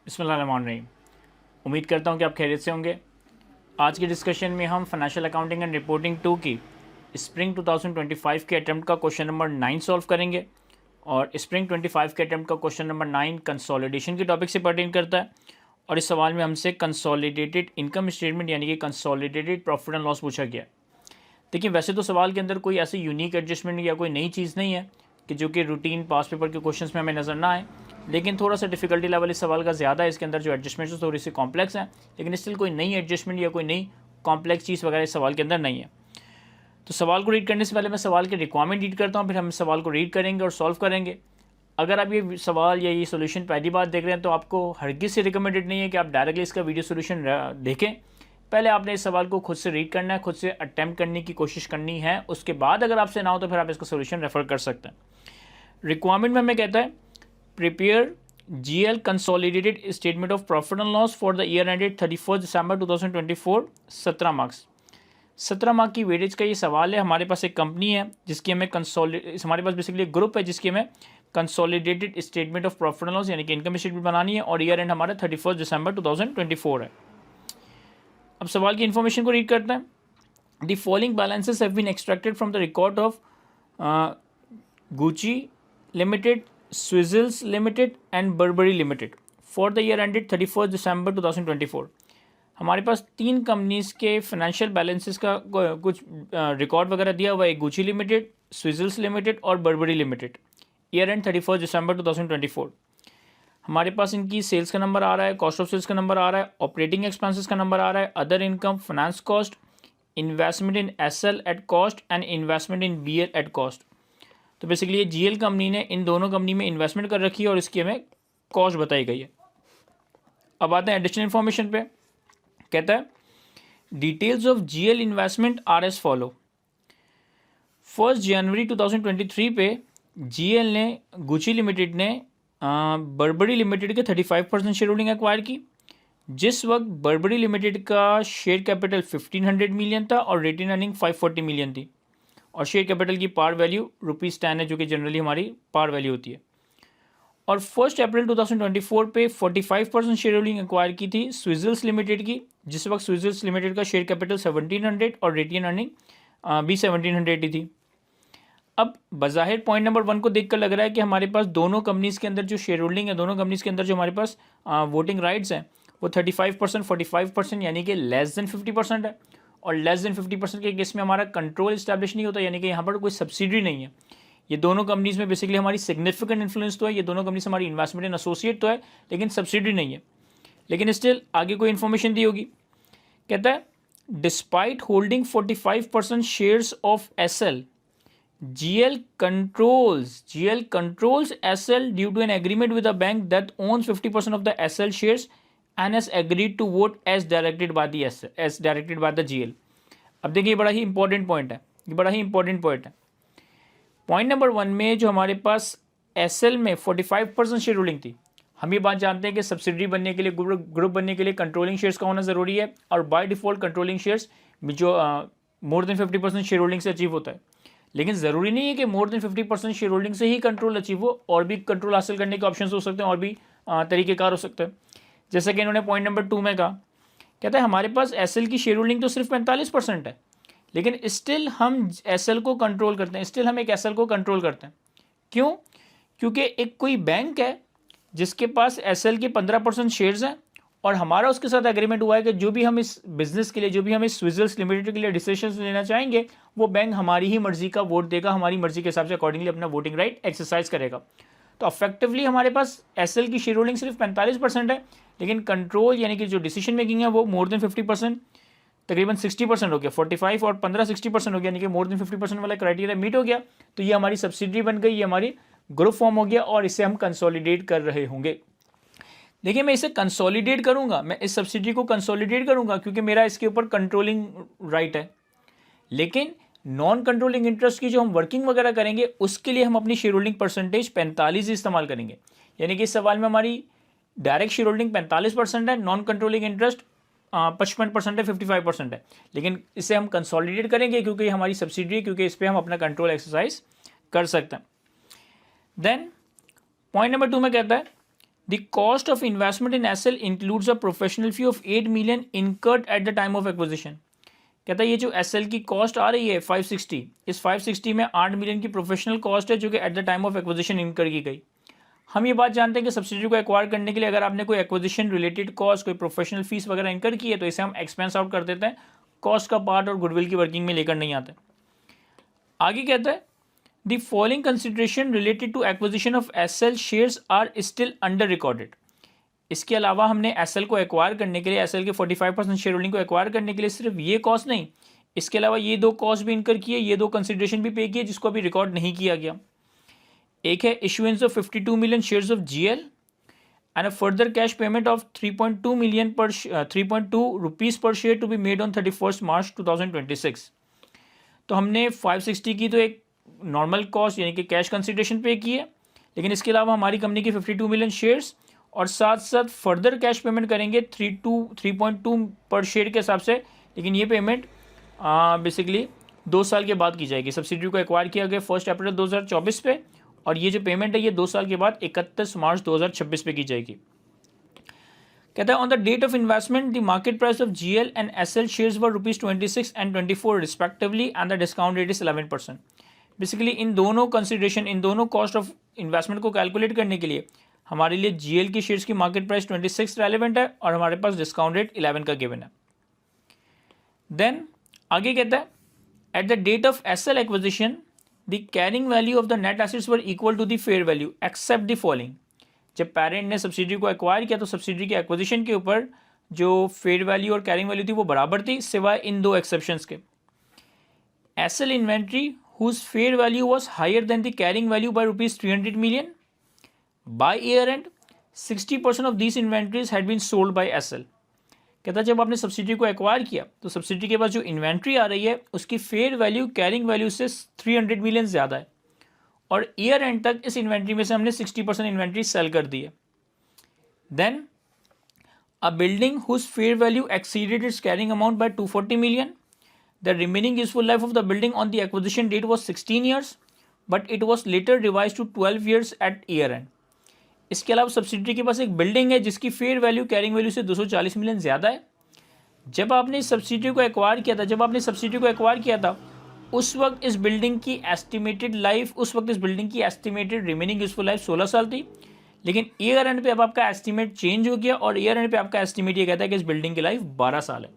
बिस्मिल्लाहिर्रहमानिर्रहीम। उम्मीद करता हूँ कि आप खैरियत से होंगे। आज की डिस्कशन में हम फाइनेंशियल अकाउंटिंग एंड रिपोर्टिंग 2 की स्प्रिंग 2025 के अटैम्प्ट का क्वेश्चन नंबर 9 सॉल्व करेंगे। और स्प्रिंग 25 के अटैम्प्ट का क्वेश्चन नंबर 9 कंसोलिडेशन के टॉपिक से पर्टेन करता है। और इस सवाल में हमसे कंसोलिडेटेड इनकम स्टेटमेंट यानी कि कंसोलिडेटेड प्रॉफिट एंड लॉस पूछा गया। देखिए, वैसे तो सवाल के अंदर कोई ऐसी यूनिक एडजस्टमेंट या कोई नई चीज़ नहीं है कि जो कि रूटीन पास पेपर के क्वेश्चंस में हमें नज़र ना आए, लेकिन थोड़ा सा डिफिकल्टी लेवल इस सवाल का ज़्यादा है। इसके अंदर जो एडजस्टमेंट्स थोड़ी सी कॉम्प्लेक्स हैं, लेकिन स्टिल कोई नई एडजस्टमेंट या कोई नई कॉम्प्लेक्स चीज़ वगैरह इस सवाल के अंदर नहीं है। तो सवाल को रीड करने से पहले मैं सवाल के रिक्वायरमेंट रीड करता हूँ, फिर हम सवाल को रीड करेंगे और सॉल्व करेंगे। अगर आप ये सवाल या ये सोल्यूशन पहली बार देख रहे हैं तो आपको हरगिज़ से रिकमेंडेड नहीं है कि आप डायरेक्टली इसका वीडियो सोल्यूशन देखें। पहले आपने इस सवाल को खुद से रीड करना है, खुद से अटैम्प्ट करने की कोशिश करनी है। उसके बाद अगर आपसे ना हो तो फिर आप इसका सोल्यूशन रेफर कर सकते हैं। रिक्वायरमेंट में हमें कहता है prepare GL consolidated statement of profit and loss for the year ended 31 December 2024। 17 marks. 17 mark की वेटेज का ये सवाल है। हमारे पास एक कंपनी है जिसकी हमें हमारे पास बेसिकली एक ग्रुप है जिसकी हमें consolidated statement of profit and loss यानी कि इनकम स्टेटमेंट बनानी है और ईयर एंड हमारा 31 दिसंबर 2024 है। अब सवाल की इन्फॉर्मेशन को रीड करते हैं। The following balances have been extracted from the record of Gucci limited, Swizzels limited and Burberry limited for the year ended 31 December 2024। हमारे पास 3 कंपनीज़ के फाइनेंशियल बैलेंसेस का कुछ रिकॉर्ड वगैरह दिया हुआ है। गुची लिमिटेड, स्विजल्स लिमिटेड और Barbari limited, year and 31 December 2024। हमारे पास इनकी सेल्स का नंबर आ रहा है, कॉस्ट ऑफ सेल्स का नंबर आ रहा है, ऑपरेटिंग एक्सपेंसेस का नंबर आ रहा है, other income, finance cost, investment in SL at cost and investment in BL at cost. तो बेसिकली ये GL कंपनी ने इन दोनों कंपनी में इन्वेस्टमेंट कर रखी है और इसकी हमें कॉस्ट बताई गई है। अब आते हैं एडिशनल इन्फॉर्मेशन पे। कहता है details of GL investment R S follow. 1 जनवरी 2023 पे GL ने गुची लिमिटेड ने बर्बरी लिमिटेड के 35% शेयर होल्डिंग एक्वायर की। जिस वक्त बर्बरी लिमिटेड का शेयर कैपिटल 1500 मिलियन था और रिटेन अर्निंग 540 मिलियन थी और शेयर कैपिटल की पार वैल्यू ₹10 है जो कि जनरली हमारी पार वैल्यू होती है। और 1 अप्रैल 2024 पे 45% शेयर होल्डिंग एक्वायर की थी स्विजल्स लिमिटेड की, जिस वक्त स्विजल्स लिमिटेड का शेयर कैपिटल 1700 और रिटेन अर्निंग भी 1700 ही थी। अब बज़ाहिर पॉइंट नंबर 1 को देखकर लग रहा है कि हमारे पास दोनों कंपनीज़ के अंदर जो शेयर होल्डिंग है, दोनों कंपनीज़ के अंदर जो हमारे पास वोटिंग राइट्स हैं वो 35% 45% यानी कि लेस देन 50% है। और लेस देन 50% के केस में हमारा कंट्रोल इस्टेब्लिश नहीं होता, यानी कि यहाँ पर कोई सब्सिडी नहीं है। ये दोनों कंपनीज़ में बेसिकली हमारी सिग्निफिकेंट इन्फ्लुएंस तो है, ये दोनों कंपनीज हमारी इन्वेस्टमेंट इन एसोसिएट तो है, लेकिन सब्सिडी नहीं है। लेकिन स्टिल आगे कोई इन्फॉर्मेशन दी होगी। कहता है despite holding 45% shares of SL, GL controls SL due to an agreement with a bank that owns 50% of the SL shares and has agreed to vote as directed by the GL। अब देखिए बड़ा ही important point है, ये बड़ा ही important point है। Point number 1 में जो हमारे पास SL में 45% शेयर होल्डिंग थी, हम ये बात जानते हैं कि सब्सिडी बनने के लिए, ग्रुप बनने के लिए कंट्रोलिंग शेयर्स का होना ज़रूरी है और बाय डिफ़ॉल्ट कंट्रोलिंग शेयर्स जो मोर देन 50% शेयर होल्डिंग से अचीव होता है। लेकिन ज़रूरी नहीं है कि मोर देन 50% शेयर होल्डिंग से ही कंट्रोल अचीव हो, और भी कंट्रोल हासिल करने के ऑप्शंस हो सकते हैं और भी तरीक़ेकार हो सकते हैं। जैसे कि इन्होंने पॉइंट नंबर 2 में कहा, कहता है हमारे पास SL की शेयर होल्डिंग तो सिर्फ 45% है, लेकिन स्टिल हम SL को कंट्रोल करते हैं, स्टिल हम एक SL को कंट्रोल करते हैं। क्यों? क्योंकि एक कोई बैंक है जिसके पास SL के 15% शेयर्स हैं और हमारा उसके साथ एग्रीमेंट हुआ है कि जो भी हम इस बिज़नेस के लिए, जो भी हम इस स्विजल्स लिमिटेड के लिए डिसीजन लेना चाहेंगे, वो बैंक हमारी ही मर्ज़ी का वोट देगा, हमारी मर्ज़ी के हिसाब से अकॉर्डिंगली अपना वोटिंग राइट एक्सरसाइज करेगा। तो अफेक्टिवली हमारे पास SL की शेयर होल्डिंग सिर्फ 45% है, लेकिन कंट्रोल यानी कि जो डिसीजन मेकिंग है वो मोर देन 50%, तकरीबन 60% हो गया। 45 और 15 60% हो गया, यानी कि मोर देन 50% वाला क्राइटेरिया मीट हो गया। तो ये हमारी सब्सिडी बन गई, ये हमारी ग्रुप फॉर्म हो गया और इसे हम कंसोलिडेट कर रहे होंगे। देखिए, मैं इसे कंसोलिडेट करूंगा, मैं इस सब्सिडी को कंसोलिडेट करूंगा क्योंकि मेरा इसके ऊपर कंट्रोलिंग राइट है। लेकिन नॉन कंट्रोलिंग इंटरेस्ट की जो हम वर्किंग वगैरह करेंगे उसके लिए हम अपनी शेयर होल्डिंग परसेंटेज 45 इस्तेमाल करेंगे। यानी कि इस सवाल में हमारी डायरेक्ट शेयर होल्डिंग 45% है, नॉन कंट्रोलिंग इंटरेस्ट 55% है, 55% है। लेकिन इसे हम कंसोलिडेट करेंगे क्योंकि ये हमारी सब्सिडी है, क्योंकि इस पर हम अपना कंट्रोल एक्सरसाइज कर सकते हैं। देन पॉइंट नंबर 2 में कहता है the cost of investment in SL includes a professional fee of 8 million incurred at the time of acquisition. कहता है ये जो एसएल की कॉस्ट आ रही है 560, इस 560 में 8 million की प्रोफेशनल कॉस्ट है जो कि eight the time of acquisition इनकर की गई। हम ये बात जानते हैं कि सब्सिडी को एक्वायर करने के लिए अगर आपने कोई एक्विजिशन रिलेटेड कॉस्ट, कोई प्रोफेशनल फीस वगैरह इनकर की है तो इसे हम एक्सपेंस आउट कर देते हैं, कॉस्ट का पार्ट और गुडविल की वर्किंग में लेकर नहीं आते। आगे कहता है the following consideration related to acquisition of SL shares are still under recorded. इसके अलावा हमने एसएल को एक्वायर करने के लिए, एसएल के 45% शेयर होल्डिंग को एक्वायर करने के लिए सिर्फ ये कॉस्ट नहीं, इसके अलावा ये दो कॉस्ट भी इनकर किए, ये दो कंसिडरेशन भी पे किए जिसको अभी रिकॉर्ड नहीं किया गया। एक है issuance of 52 million shares of GL and a further cash payment of 3.2 million पर 3.2 rupees per share to be made on 31 March 2026। तो हमने 560 की तो एक नॉर्मल कॉस्ट यानी कि कैश कंसिडरेशन पे की है, लेकिन इसके अलावा हमारी कंपनी की 52 million शेयर्स और साथ साथ फर्दर कैश पेमेंट करेंगे 3.2 पर शेयर के हिसाब से, लेकिन ये पेमेंट बेसिकली 2 साल के बाद की जाएगी। सब्सिडी को एक्वायर किया गया 1 अप्रैल 2024 पे और ये जो पेमेंट है ये 2 साल के बाद 31 मार्च 2026 पे की जाएगी। कहता है on the date of investment the market price of GL and SL shares were ₹26 and 24 respectively and the discount rate is 11%। Basically इन दोनों कंसिडरेशन, इन दोनों कॉस्ट ऑफ इन्वेस्टमेंट को कैलकुलेट करने के लिए हमारे लिए जीएल की शेयर्स की मार्केट प्राइस 26 रेलेवेंट है और हमारे पास डिस्काउंट रेट 11 का गिवन है। देन आगे कहता है at the date of SL acquisition the carrying value of the net assets were equal to the fair value except the following. जब पेरेंट ने सब्सिडी को एक्वायर किया तो सब्सिडी के एक्विजिशन के ऊपर जो फेयर वैल्यू और कैरिंग वैल्यू थी वो बराबर थी सिवाय इन दो एक्सेप्शंस के। SL inventory whose fair value was higher than the carrying value by ₹300 million by year end 60% of these inventories had been sold by SL। कहता है जब आपने सब्सिडी को एक्वायर किया तो सब्सिडी के पास जो इन्वेंट्री आ रही है उसकी फेयर वैल्यू कैरिंग वैल्यू से 300 मिलियन ज़्यादा है और ईयर एंड तक इस इन्वेंट्री में से हमने 60% इन्वेंट्री सेल कर दी है। Then a building whose fair value exceeded its carrying amount by 240 million, the remaining useful life of the building on the acquisition date was 16 years but it was later revise to 12 years at year end. इसके अलावा subsidy के पास एक building है जिसकी fair value carrying value से 240 million ज़्यादा है। जब आपने सब्सिडी को एक्वायर किया था उस वक्त इस बिल्डिंग की एस्टिमेटेड रिमेनिंग यूजफुल लाइफ 16 साल थी, लेकिन ईयर एंड पे अब आपका एस्टिमेट चेंज हो गया और ईयर एंड पे आपका एस्टिमेट ये कहता है कि इस बिल्डिंग की लाइफ 12 साल है।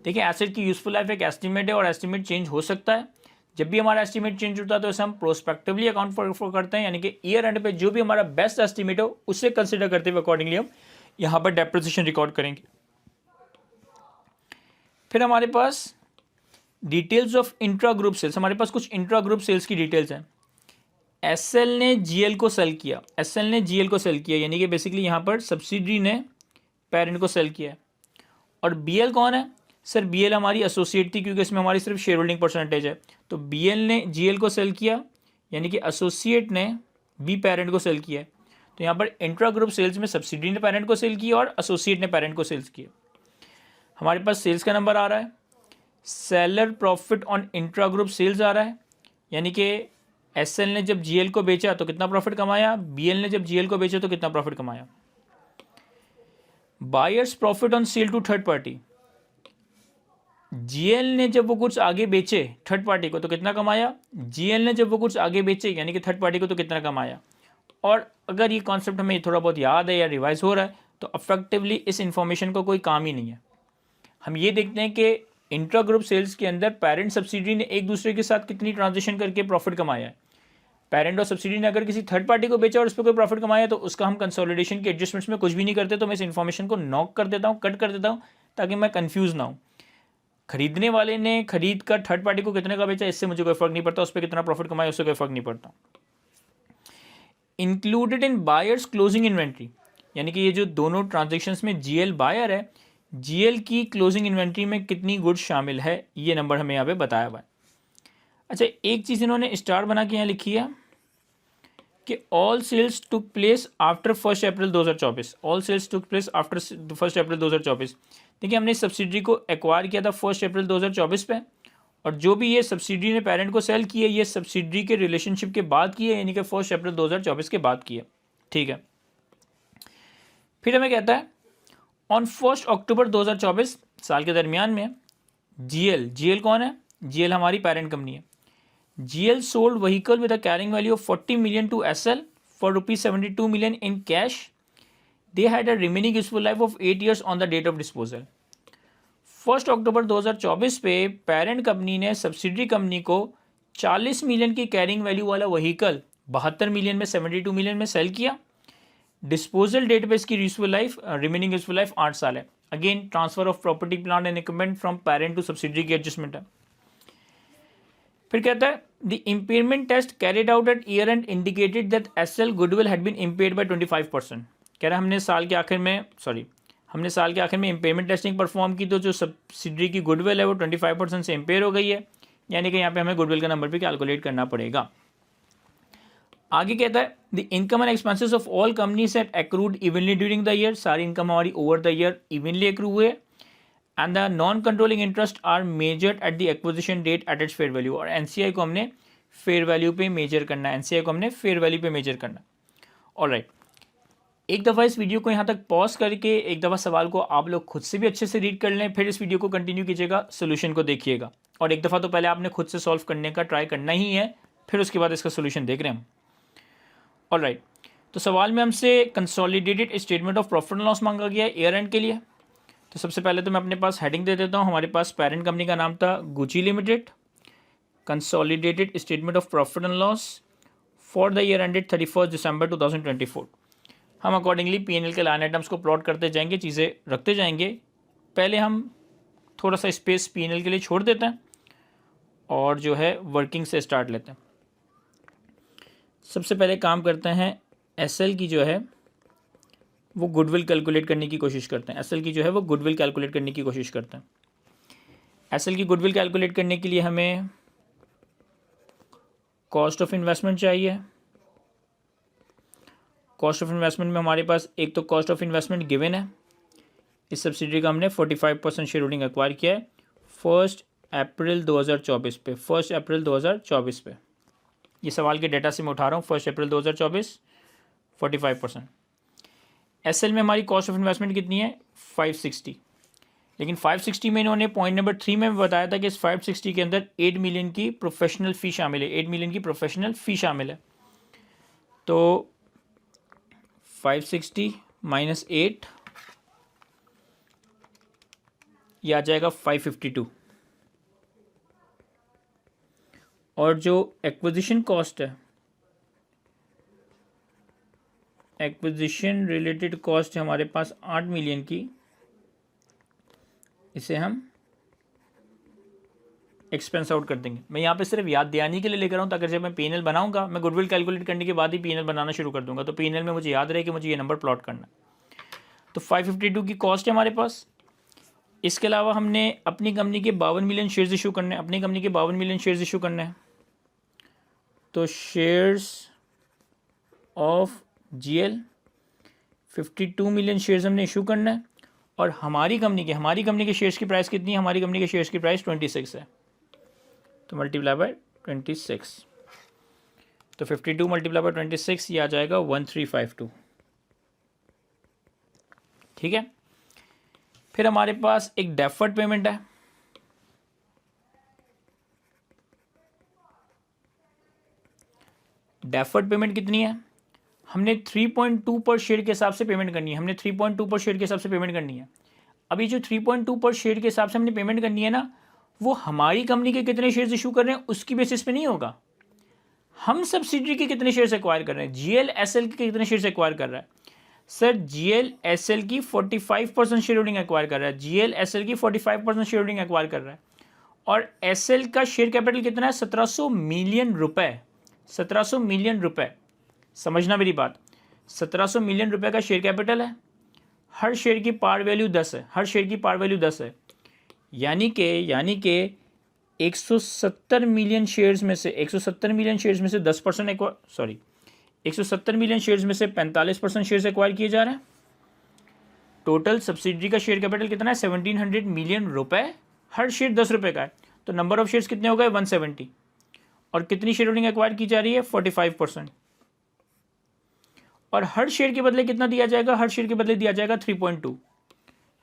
देखिए एसेट की यूजफुल लाइफ एक एस्टिमेट है और एस्टिमेट चेंज हो सकता है। जब भी हमारा एस्टिमेट चेंज होता है तो इसे हम प्रोस्पेक्टिवली अकाउंट फॉर करते हैं, यानी कि ईयर एंड पे जो भी हमारा बेस्ट एस्टिमेट हो उसे कंसिडर करते हुए अकॉर्डिंगली हम यहाँ पर डेप्रिसिएशन रिकॉर्ड करेंगे। फिर हमारे पास details of intra group sales, हमारे पास कुछ इंट्रा ग्रुप सेल्स की डिटेल्स हैं। एसएल ने जीएल को सेल किया, यानी कि बेसिकली यहाँ पर सब्सिडी ने पेरेंट को सेल किया है। और बीएल कौन है? सर बीएल हमारी एसोसिएट थी क्योंकि इसमें हमारी सिर्फ शेयर होल्डिंग परसेंटेज है, तो बीएल ने जीएल को सेल किया यानी कि एसोसिएट ने बी पेरेंट को सेल किया है। तो यहाँ पर इंट्रा ग्रुप सेल्स में सब्सिडी ने पेरेंट को सेल किया और एसोसिएट ने पेरेंट को सेल्स किया। हमारे पास सेल्स का नंबर आ रहा है, seller profit on intra group sales आ रहा है, यानी कि एसएल ने जब जीएल को बेचा तो कितना प्रॉफिट कमाया, बीएल ने जब जीएल को बेचा तो कितना प्रॉफिट कमाया। Buyer's profit on sale to third party, GL ने जब वो कुछ आगे बेचे थर्ड पार्टी को तो कितना कमाया, जीएल ने जब वो कुछ आगे बेचे यानी कि थर्ड पार्टी को तो कितना कमाया। और अगर ये कॉन्सेप्ट हमें थोड़ा बहुत याद है या रिवाइज हो रहा है तो अफेक्टिवली इस इंफॉर्मेशन को कोई काम ही नहीं है। हम ये देखते हैं कि इंट्रा ग्रुप सेल्स के अंदर पेरेंट सब्सिडी ने एक दूसरे के साथ कितनी ट्रांजेक्शन करके प्रॉफिट कमाया है। पेरेंट और सब्सिडी ने अगर किसी थर्ड पार्टी को बेचा और उस पर कोई प्रॉफिट कमाया तो उसका हम कंसोलिडेशन के एडजस्टमेंट्स में कुछ भी नहीं करते, तो मैं इस इन्फॉर्मेशन को नॉक कर देता हूँ, कट कर देता हूँ ताकि मैं कन्फ्यूज़ ना हूँ। खरीदने वाले ने खरीद कर थर्ड पार्टी को कितने का बेचा इससे मुझे कोई फर्क नहीं पड़ता, उस पर कितना प्रॉफिट कमाया उससे कोई फर्क नहीं पड़ता। Included in buyers closing inventory, यानी कि ये जो दोनों ट्रांजेक्शन्स में जीएल बायर है, जीएल की क्लोजिंग इन्वेंट्री में कितनी गुड्स शामिल है ये नंबर हमें यहाँ पे बताया हुआ है। अच्छा एक चीज़ इन्होंने स्टार बना के यहाँ लिखी है कि all sales took place after 1 April 2024, all sales took place after 1 April 2024। देखिए हमने सब्सिडी को एक्वायर किया था 1 अप्रैल 2024 पे और जो भी ये सब्सिडी ने पेरेंट को सेल की है ये सब्सिडी के रिलेशनशिप के बाद की है, यानी कि 1 अप्रैल 2024 के बाद की है। ठीक है, फिर हमें कहता है ऑन 1 अक्टूबर 2024 साल के दरमियान में जीएल कौन है? जीएल हमारी पेरेंट कंपनी है। GL sold vehicle with a carrying value of 40 million to SL for ₹72 million in cash. They had a remaining useful life of 8 years on the date of disposal. 1 October 2024 पे parent company ने subsidiary company को 40 million की carrying value वाला vehicle 72 million में 72 million में cell किया। Disposal date पे इसकी useful life remaining useful life 8 साल है। Again transfer of property plant and equipment from parent to subsidiary की एडजस्टमेंट है। फिर कहता है the impairment test carried out at year end indicated that SL goodwill had been impaired by 25%। कह रहा है हमने साल के आखिर में इम्पेयरमेंट टेस्टिंग परफॉर्म की, तो जो सब्सिडरी की गुडविल है वो 25% से इम्पेयर हो गई है, यानी कि यहाँ पे हमें गुडविल का नंबर भी कैलकुलेट करना पड़ेगा। आगे कहता है the income and expenses of all companies at accrued evenly during the year. सारी इनकम हमारी over the year evenly accrue हुए। And the non controlling interest are measured at the acquisition date at its fair value. और NCI को हमने fair value पे major करना है। Alright, एक दफ़ा इस वीडियो को यहाँ तक पॉज करके एक दफ़ा सवाल को आप लोग खुद से भी अच्छे से रीड कर लें, फिर इस वीडियो को कंटिन्यू कीजिएगा, सोल्यूशन को देखिएगा। और एक दफ़ा तो पहले आपने खुद से सॉल्व करने का ट्राई करना ही है, फिर उसके बाद इसका सोल्यूशन देख रहे हैं हम। ऑलराइट, तो सवाल में हमसे consolidated statement of profit and loss मांगा गया है ईयर एंड के लिए। तो सबसे पहले तो मैं अपने पास हेडिंग दे देता हूँ। हमारे पास पेरेंट कंपनी का नाम था Gucci limited. Consolidated statement of profit and loss for the year ended 31 December 2024। हम अकॉर्डिंगली पीएनएल के लाइन आइटम्स को प्लॉट करते जाएंगे, चीज़ें रखते जाएंगे। पहले हम थोड़ा सा स्पेस पीएनएल के लिए छोड़ देते हैं और जो है वर्किंग से स्टार्ट लेते हैं। सबसे पहले काम करते हैं एसएल की जो है वो गुडविल कैलकुलेट करने की कोशिश करते हैं। एसएल की गुडविल कैलकुलेट करने के लिए हमें कॉस्ट ऑफ इन्वेस्टमेंट चाहिए। कॉस्ट ऑफ इन्वेस्टमेंट में हमारे पास एक तो कॉस्ट ऑफ इन्वेस्टमेंट गिवन है। इस सब्सिडरी का हमने 45% शेयर होल्डिंग एक्वायर किया है 1 अप्रैल 2024 पे। ये सवाल के डेटा से मैं उठा रहा हूँ। 1 अप्रैल 2024 45%। एसएल में हमारी कॉस्ट ऑफ इन्वेस्टमेंट कितनी है? 560। लेकिन 560 में इन्होंने पॉइंट नंबर 3 में बताया था कि इस 560 के अंदर 8 मिलियन की प्रोफेशनल फ़ी शामिल है। तो 560 माइनस 8 ये आ जाएगा 552। और जो एक्विजिशन कॉस्ट है, एक्विजिशन रिलेटेड कॉस्ट है हमारे पास 8 मिलियन की, इसे हम एक्सपेंस आउट कर देंगे। मैं यहाँ पे सिर्फ याद दिलाने के लिए लेकर आऊँ, ताकि जब मैं पीएनएल बनाऊंगा, मैं गुडविल कैलकुलेट करने के बाद ही पीएनएल बनाना शुरू कर दूंगा, तो पीएनएल में मुझे याद रहे कि मुझे ये नंबर प्लॉट करना है। तो 552 की कॉस्ट है हमारे पास। इसके अलावा हमने अपनी कंपनी के 52 मिलियन शेयर्स इशू करने हैं। तो shares of GL 52 million shares हमने इशू करना है। और हमारी कंपनी के शेयर्स की प्राइस कितनी है? हमारी कंपनी के शेयर्स की प्राइस 26 है। तो मल्टीप्लाई बाय 26, तो 52 मल्टीप्लाई बाय 26 ये आ जाएगा 1352। ठीक है। फिर हमारे पास एक डेफर्ड पेमेंट है। डेफर्ड पेमेंट कितनी है? हमने 3.2 पर शेयर के हिसाब से पेमेंट करनी है। अभी जो 3.2 पर शेयर के हिसाब से हमने पेमेंट करनी है ना, वो हमारी कंपनी के कितने शेयर्स इशू कर रहे हैं उसकी बेसिस पे नहीं होगा। हम सब्सिडरी के कितने शेयर्स एक्वायर कर रहे हैं, जीएल एसएल के कितने शेयर्स एक्वायर कर रहा है। सर जीएल एसएल की 45% शेयर होल्डिंग एक्वायर कर रहा है। और एसएल का शेयर कैपिटल कितना है? 1700 मिलियन रुपए। समझना मेरी बात, 1700 मिलियन रुपए का शेयर कैपिटल है। हर शेयर की पार वैल्यू 10 है। यानी कि 170 मिलियन शेयर्स में से 10% 170 मिलियन शेयर्स में से 45% शेयर्स एक्वायर किए जा रहे हैं। टोटल सब्सिडरी का शेयर कैपिटल कितना है? 1700 मिलियन रुपए। हर शेयर 10 रुपए का है, तो नंबर ऑफ शेयर्स कितने हो गए? 170। और कितनी शेयर होल्डिंग एक्वायर की जा रही है? 45%। और हर शेयर के बदले कितना दिया जाएगा, हर शेयर के बदले दिया जाएगा 3.2,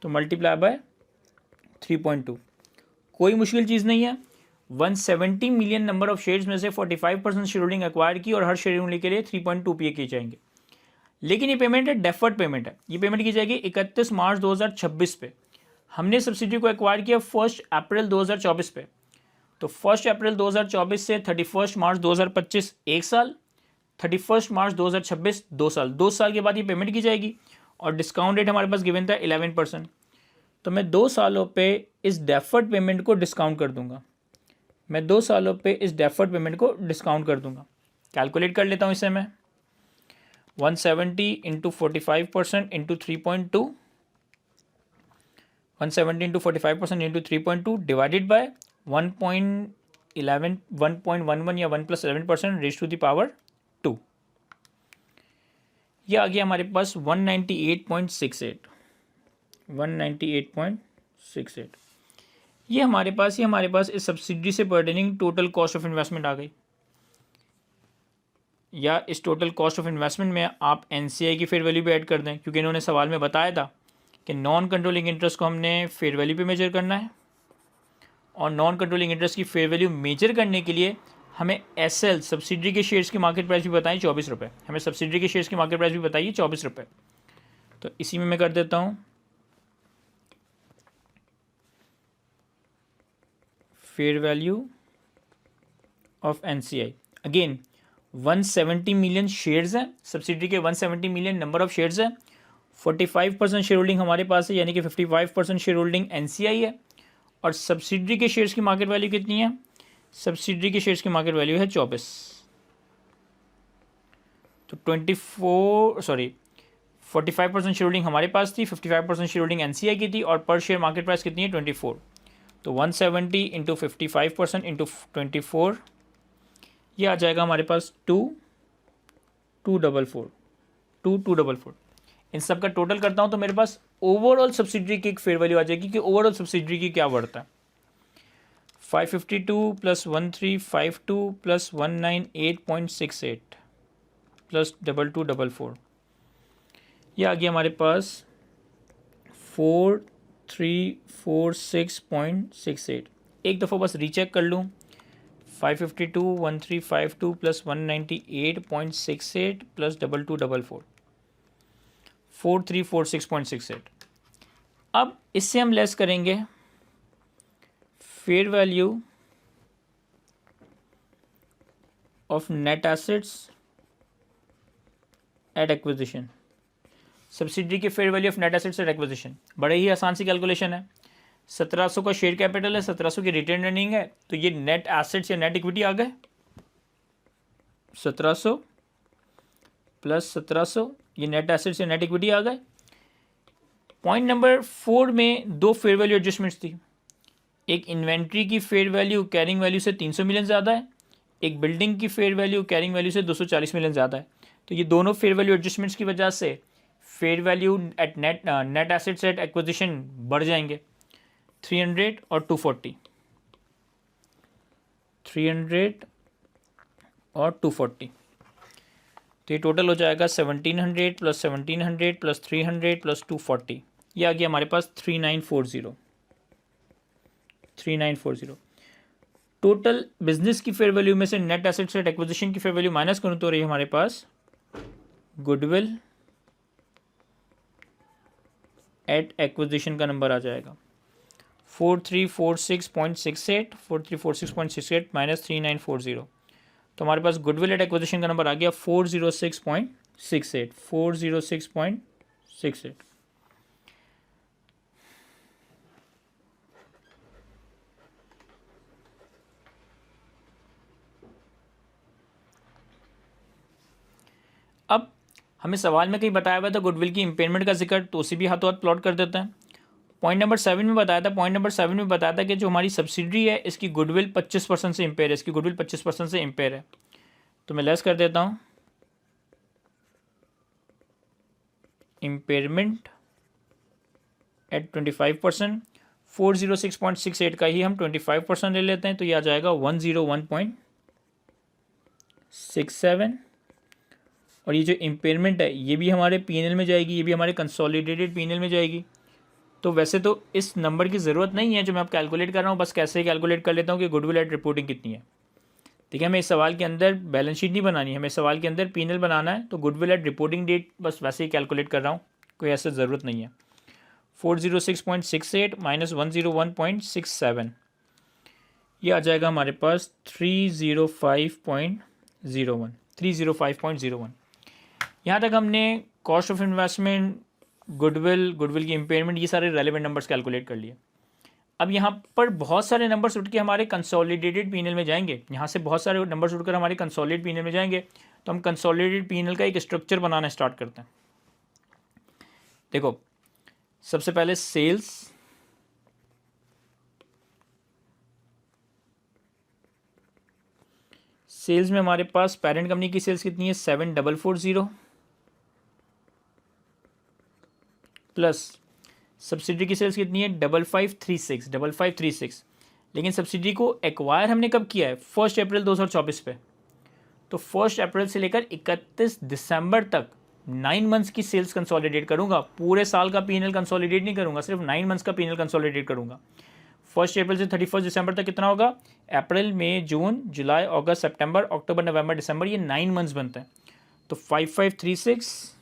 तो मल्टीप्लाई बाय 3.2। कोई मुश्किल चीज़ नहीं है। 170 मिलियन नंबर ऑफ शेयर्स में से 45% शेयर होल्डिंग एक्वायर की और हर शेयर होल्डिंग के लिए 3.2 पे किए जाएंगे। लेकिन ये पेमेंट है डेफर्ड पेमेंट है, ये पेमेंट की जाएगी 31 मार्च 2026 पे। हमने सब्सिडी को एक्वायर किया 1 अप्रैल 2024 पे, तो 1 अप्रैल 2024 से 31 मार्च 2025 1 साल, 31 मार्च 2026 2 साल, 2 साल के बाद ये पेमेंट की जाएगी। और डिस्काउंट रेट हमारे पास गिवन था 11%, तो मैं 2 सालों पे इस डेफर्ड पेमेंट को डिस्काउंट कर दूंगा, मैं 2 सालों पे इस डेफर्ड पेमेंट को डिस्काउंट कर दूंगा। कैलकुलेट कर लेता हूँ इसे मैं, 170 into 45% into 3.2, 170 into 45% into 3.2 divided by 1.11 1.11 या 1+11% रेज़ टू द पावर 2। यह आ गया हमारे पास 198.68, 198.68। ये हमारे पास इस सब्सिडी से pertaining total cost of investment आ गई। या इस टोटल कॉस्ट ऑफ इन्वेस्टमेंट में आप एनसीआई की फेयर वैल्यू भी ऐड कर दें, क्योंकि इन्होंने सवाल में बताया था कि नॉन कंट्रोलिंग इंटरेस्ट को हमने फेयर वैल्यू पे मेजर करना है, और नॉन कंट्रोलिंग इंटरेस्ट की फेयर वैल्यू मेजर करने के लिए हमें एसएल सब्सिडी के शेयर्स की मार्केट प्राइस भी बताइए 24 रुपये, हमें सब्सिडी के शेयर्स की मार्केट प्राइस भी बताइए 24 रुपये। तो इसी में मैं कर देता हूँ fair value of NCI. Again 170 million shares हैं सब्सिडी के, 170 मिलियन नंबर ऑफ शेयर्स हैं, 45% शेयर होल्डिंग हमारे पास है, यानी कि 55% शेयर होल्डिंग एनसीआई है। और सब्सिडी के शेयर्स की मार्केट वैल्यू कितनी है, सब्सिडी के शेयर्स की मार्केट वैल्यू है 24। तो 45% शेयर होल्डिंग हमारे पास थी, 55% शेयर होल्डिंग एनसीआई की थी, और पर शेयर मार्केट प्राइस कितनी है 24। तो 170 इंटू 55% इंटू 24, ये आ जाएगा हमारे पास 2,244। इन सब का टोटल करता हूँ तो मेरे पास ओवरऑल सब्सिडी की एक फेयर वैल्यू आ जाएगी कि ओवरऑल सब्सिडी की क्या वर्थ है। 552 प्लस 1352 प्लस 198.68 प्लस 2244, ये आ गया हमारे पास 4346.68। एक दफ़ा बस रीचेक कर लूँ, 552 1352 प्लस 198.68 प्लस 2244, 4346.68। अब इससे हम लेस करेंगे fair value of net assets at acquisition, subsidy की fair value of net assets at acquisition. बड़े ही आसान सी कैलकुलेशन है। 1700 का शेयर कैपिटल है, 1700 की रिटेन अर्निंग है, तो ये नेट एसेट्स या नेट इक्विटी आ गए 1700 प्लस 1700, ये नेट एसेट्स या नेट इक्विटी आ गए। पॉइंट नंबर 4 में 2 फेयर वैल्यू एडजस्टमेंट्स थी। एक इन्वेंट्री की फेयर वैल्यू कैरिंग वैल्यू से 300 मिलियन ज़्यादा है, एक बिल्डिंग की फेयर वैल्यू कैरिंग वैल्यू से 240 मिलियन ज़्यादा है। तो ये दोनों फेयर वैल्यू एडजस्टमेंट्स की वजह से fair value at net assets at acquisition बढ़ जाएंगे 300 और 240, 300 और 240। तो ये टोटल हो जाएगा 1700 प्लस 1700 प्लस 300 प्लस 240, ये आ गया हमारे पास 3940। टोटल बिजनेस की फेयर वैल्यू में से नेट एसेट्स एट एक्विजिशन की फेयर वैल्यू माइनस करूँ तो रही हमारे पास गुडविल एट एक्विजिशन का नंबर आ जाएगा 4346.68 माइनस 3940, तो हमारे पास गुडविल एट एक्विजिशन का नंबर आ गया 406.68। अब हमें सवाल में कहीं बताया हुआ था गुडविल की इम्पेयरमेंट का जिक्र, तो उसी भी हाथों हाथ प्लॉट कर देते हैं। पॉइंट नंबर 7 में बताया था कि जो हमारी सब्सिडी है इसकी गुडविल 25% से इम्पेयर है, इसकी गुडविल 25% से इम्पेयर है। तो मैं लेस कर देता हूँ, इम्पेयरमेंट एट 25%, 406.68 का ही हम 25% ले लेते हैं, तो ये आ जाएगा 101.67 और ये जो इम्पेयरमेंट है ये भी हमारे पीएनएल में जाएगी, ये भी हमारे कंसोलिडेटेड पीएनएल में जाएगी। तो वैसे तो इस नंबर की ज़रूरत नहीं है जो मैं अब कैलकुलेट कर रहा हूँ, बस कैसे कैलकुलेट कर लेता हूँ कि गुडविल एट रिपोर्टिंग कितनी है। ठीक है, हमें इस सवाल के अंदर बैलेंस शीट नहीं बनानी है, हमें सवाल के अंदर पीएनएल बनाना है। तो गुडविल एट रिपोर्टिंग डेट बस वैसे ही कैलकुलेट कर रहा हूँ, कोई ऐसा ज़रूरत नहीं है। 406.68 माइनस 101.67, ये आ जाएगा हमारे पास 305.01। 305.01। यहाँ तक हमने कॉस्ट ऑफ इन्वेस्टमेंट, गुडविल की इम्पेयरमेंट, ये सारे रेलेवेंट नंबर्स कैलकुलेट कर लिए। अब यहाँ पर बहुत सारे नंबर्स उठ के हमारे कंसोलिडेटेड पीएनएल में जाएंगे, यहाँ से बहुत सारे नंबर्स उठकर हमारे कंसोलिडेटेड पीएनएल में जाएंगे। तो हम कंसोलिडेटेड पीएनएल का एक स्ट्रक्चर बनाना स्टार्ट करते हैं। देखो, सबसे पहले सेल्स, सेल्स में हमारे पास पेरेंट कंपनी की सेल्स कितनी है 7440 प्लस सब्सिडी की सेल्स कितनी है 5536। लेकिन सब्सिडी को एक्वायर हमने कब किया है 1 अप्रैल 2024 पे। तो 1 अप्रैल से लेकर 31 दिसंबर तक 9 मंथ्स की सेल्स कंसोलिडेट करूंगा, पूरे साल का पीएनएल कंसोलिडेट नहीं करूंगा, सिर्फ 9 मंथ्स का पीएनएल कंसोलिडेट करूंगा। 1 अप्रैल से 31 दिसंबर तक कितना होगा, अप्रैल मई जून जुलाई अगस्त सितंबर अक्टूबर नवंबर दिसंबर, ये 9 मंथ्स बनते हैं। तो 5536